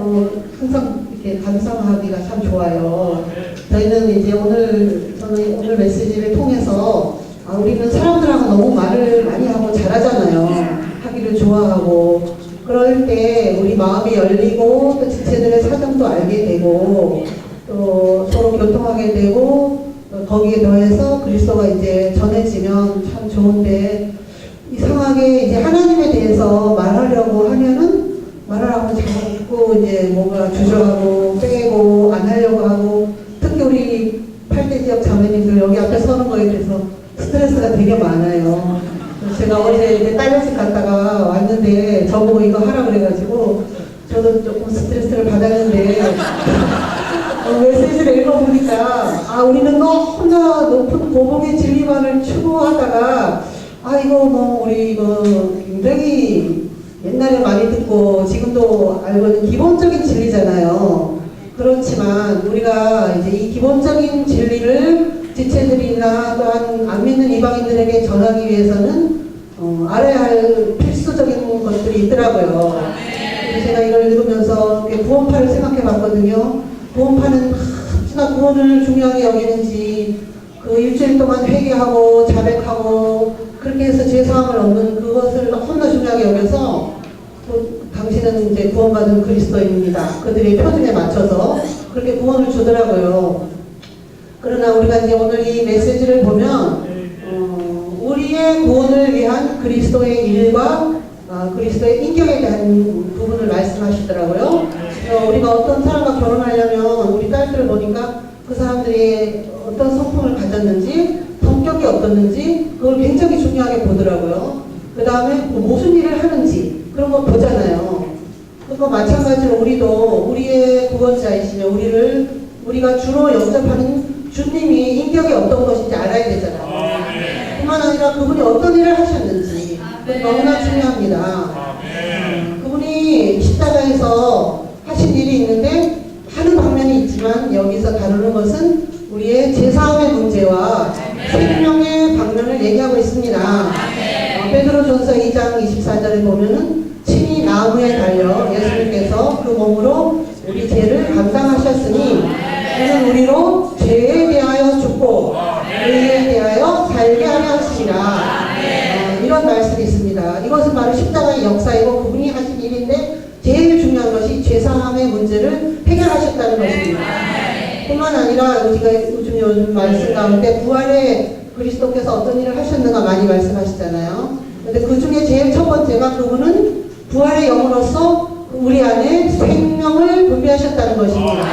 Speaker 5: 항상 이렇게 감상하기가 참 좋아요. 저희는 이제 저는 오늘 메시지를 통해서 우리는 사람들하고 너무 말을 많이 하고 잘하잖아요. 하기를 좋아하고 그럴 때 우리 마음이 열리고 또 지체들의 사정도 알게 되고 또 서로 교통하게 되고 거기에 더해서 그리스도가 이제 전해지면 참 좋은데 이상하게 이제 하나님에 대해서 말하려고 하면은 말을 하고 자꾸 이제 뭔가 주저하고 빼고 안 하려고 하고 특히 우리 8대 지역 자매님들 여기 앞에 서는 거에 대해서 스트레스가 되게 많아요. 제가 어제 이제 딸려집 갔다가 왔는데 저보고 이거 하라 그래가지고 저도 조금 스트레스를 받았는데 메시지를 읽어보니까 우리는 너무나 높은 고복의 진리만을 추구하다가 이거 우리 이거 굉장히 옛날에 많이 듣고 지금도 알고 있는 기본적인 진리잖아요. 그렇지만 우리가 이제 이 기본적인 진리를 지체들이나 또한 안 믿는 이방인들에게 전하기 위해서는 알아야 할 필수적인 것들이 있더라고요. 그래서 제가 이걸 읽으면서 구원파를 생각해 봤거든요. 구원파는 혹시나 구원을 중요하게 여기는지 그 일주일 동안 회개하고 자백하고 그렇게 해서 죄사함을 얻는 그것을 너무나 중요하게 여겨서 당신은 이제 구원받은 그리스도입니다. 그들의 표준에 맞춰서 그렇게 구원을 주더라고요. 그러나 우리가 이제 오늘 이 메시지를 보면 우리의 구원을 위한 그리스도의 일과 그리스도의 인격에 대한 부분을 말씀하시더라고요. 우리가 어떤 사람과 결혼하려면 우리 딸들을 보니까 그 사람들이 어떤 성품을 가졌는지 성격이 어떻는지 그걸 굉장히 중요하게 보더라고요. 그 다음에 무슨 일을 하는지 그런 거 보잖아요. 그거 마찬가지로 우리도 우리의 구원자이시며 우리가 주로 영접하는 주님이 인격이 어떤 것인지 알아야 되잖아요. 뿐만 아니라 그분이 어떤 일을 하셨는지 너무나 중요합니다. 그분이 십자가에서 하신 일이 있는데 하는 방면이 있지만 여기서 다루는 것은 우리의 제사함의 문제와 생명의 방면을 얘기하고 있습니다. 베드로전서 2장 24절에 보면은 친히 나무에 달려 예수님께서 그 몸으로 우리 죄를 감당하셨으니 이는 우리로 죄에 대하여 죽고 의에 대하여 살게 하려 하시리라. 이런 말씀이 있습니다. 이것은 바로 십자가의 역사이고 그분이 하신 일인데 제일 중요한 것이 죄사함의 문제를 해결하셨다는 것입니다. 뿐만 아니라 우리가 요즘 말씀 가운데 부활의 그리스도께서 어떤 일을 하셨는가 많이 말씀하시잖아요. 근데 그 중에 제일 첫 번째가 그분은 부활의 영으로서 우리 안에 생명을 분비하셨다는 것입니다.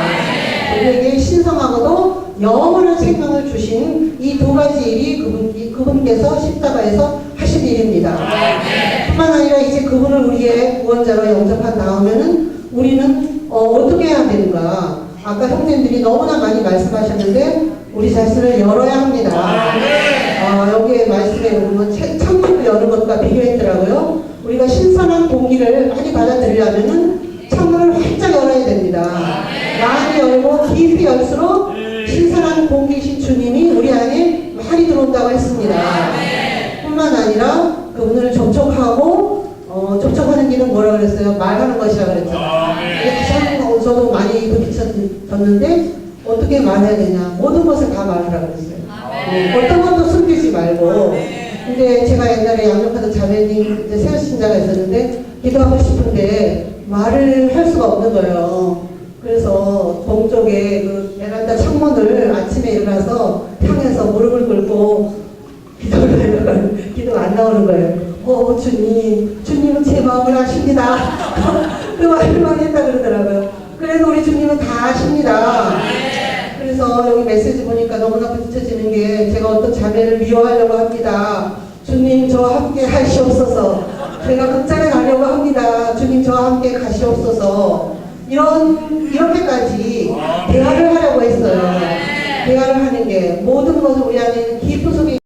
Speaker 5: 우리에게 신성하고도 영원한 생명을 주신 이 두 가지 일이 그분께서 십자가에서 하신 일입니다. 뿐만 아니라 이제 그분을 우리의 구원자로 영접한 다음에는 우리는 어떻게 해야 되는가? 아까 형님들이 너무나 많이 말씀하셨는데 우리 자신을 열어야 합니다. 여기에 말씀에 보면 창문을 여는 것과 비교했더라고요. 우리가 신선한 공기를 많이 받아들이려면은 창문을 활짝 열어야 됩니다. 많이 열고 깊이 열수록 신선한 공기신 주님이 우리 안에 많이 들어온다고 했습니다. 뿐만 아니라 그분을 접촉하고 접촉하는 길은 뭐라 그랬어요? 말하는 것이라 그랬잖아요. 가장 저도 많이 부딪혔는데 어떻게 말해야 되냐? 모든 것을 다 말하라 그랬어요. 어떤 것도 숨기지 말고. 근데 제가 옛날에 양육하던 자매님 이제 새우 신자가 있었는데 기도하고 싶은데 말을 할 수가 없는 거예요. 그래서 동쪽에 그 베란다 창문을 아침에 일어나서 향해서 무릎을 꿇고 기도를 하려고 기도가 안 나오는 거예요. 주님은 제 마음을 아십니다. 그 말만 했다 그러더라고요. 그래서 우리 주님은 다 아십니다. 그래서 여기 메시지 보니까 너무나 부딪혀지는 게 제가 어떤 자매를 미워하려고 합니다. 주님 저와 함께 하시옵소서. 제가 극장에 가려고 합니다. 주님 저와 함께 가시옵소서. 이렇게까지 대화를 하려고 했어요. 대화를 하는 게 모든 것을 우리 안에 깊은 속에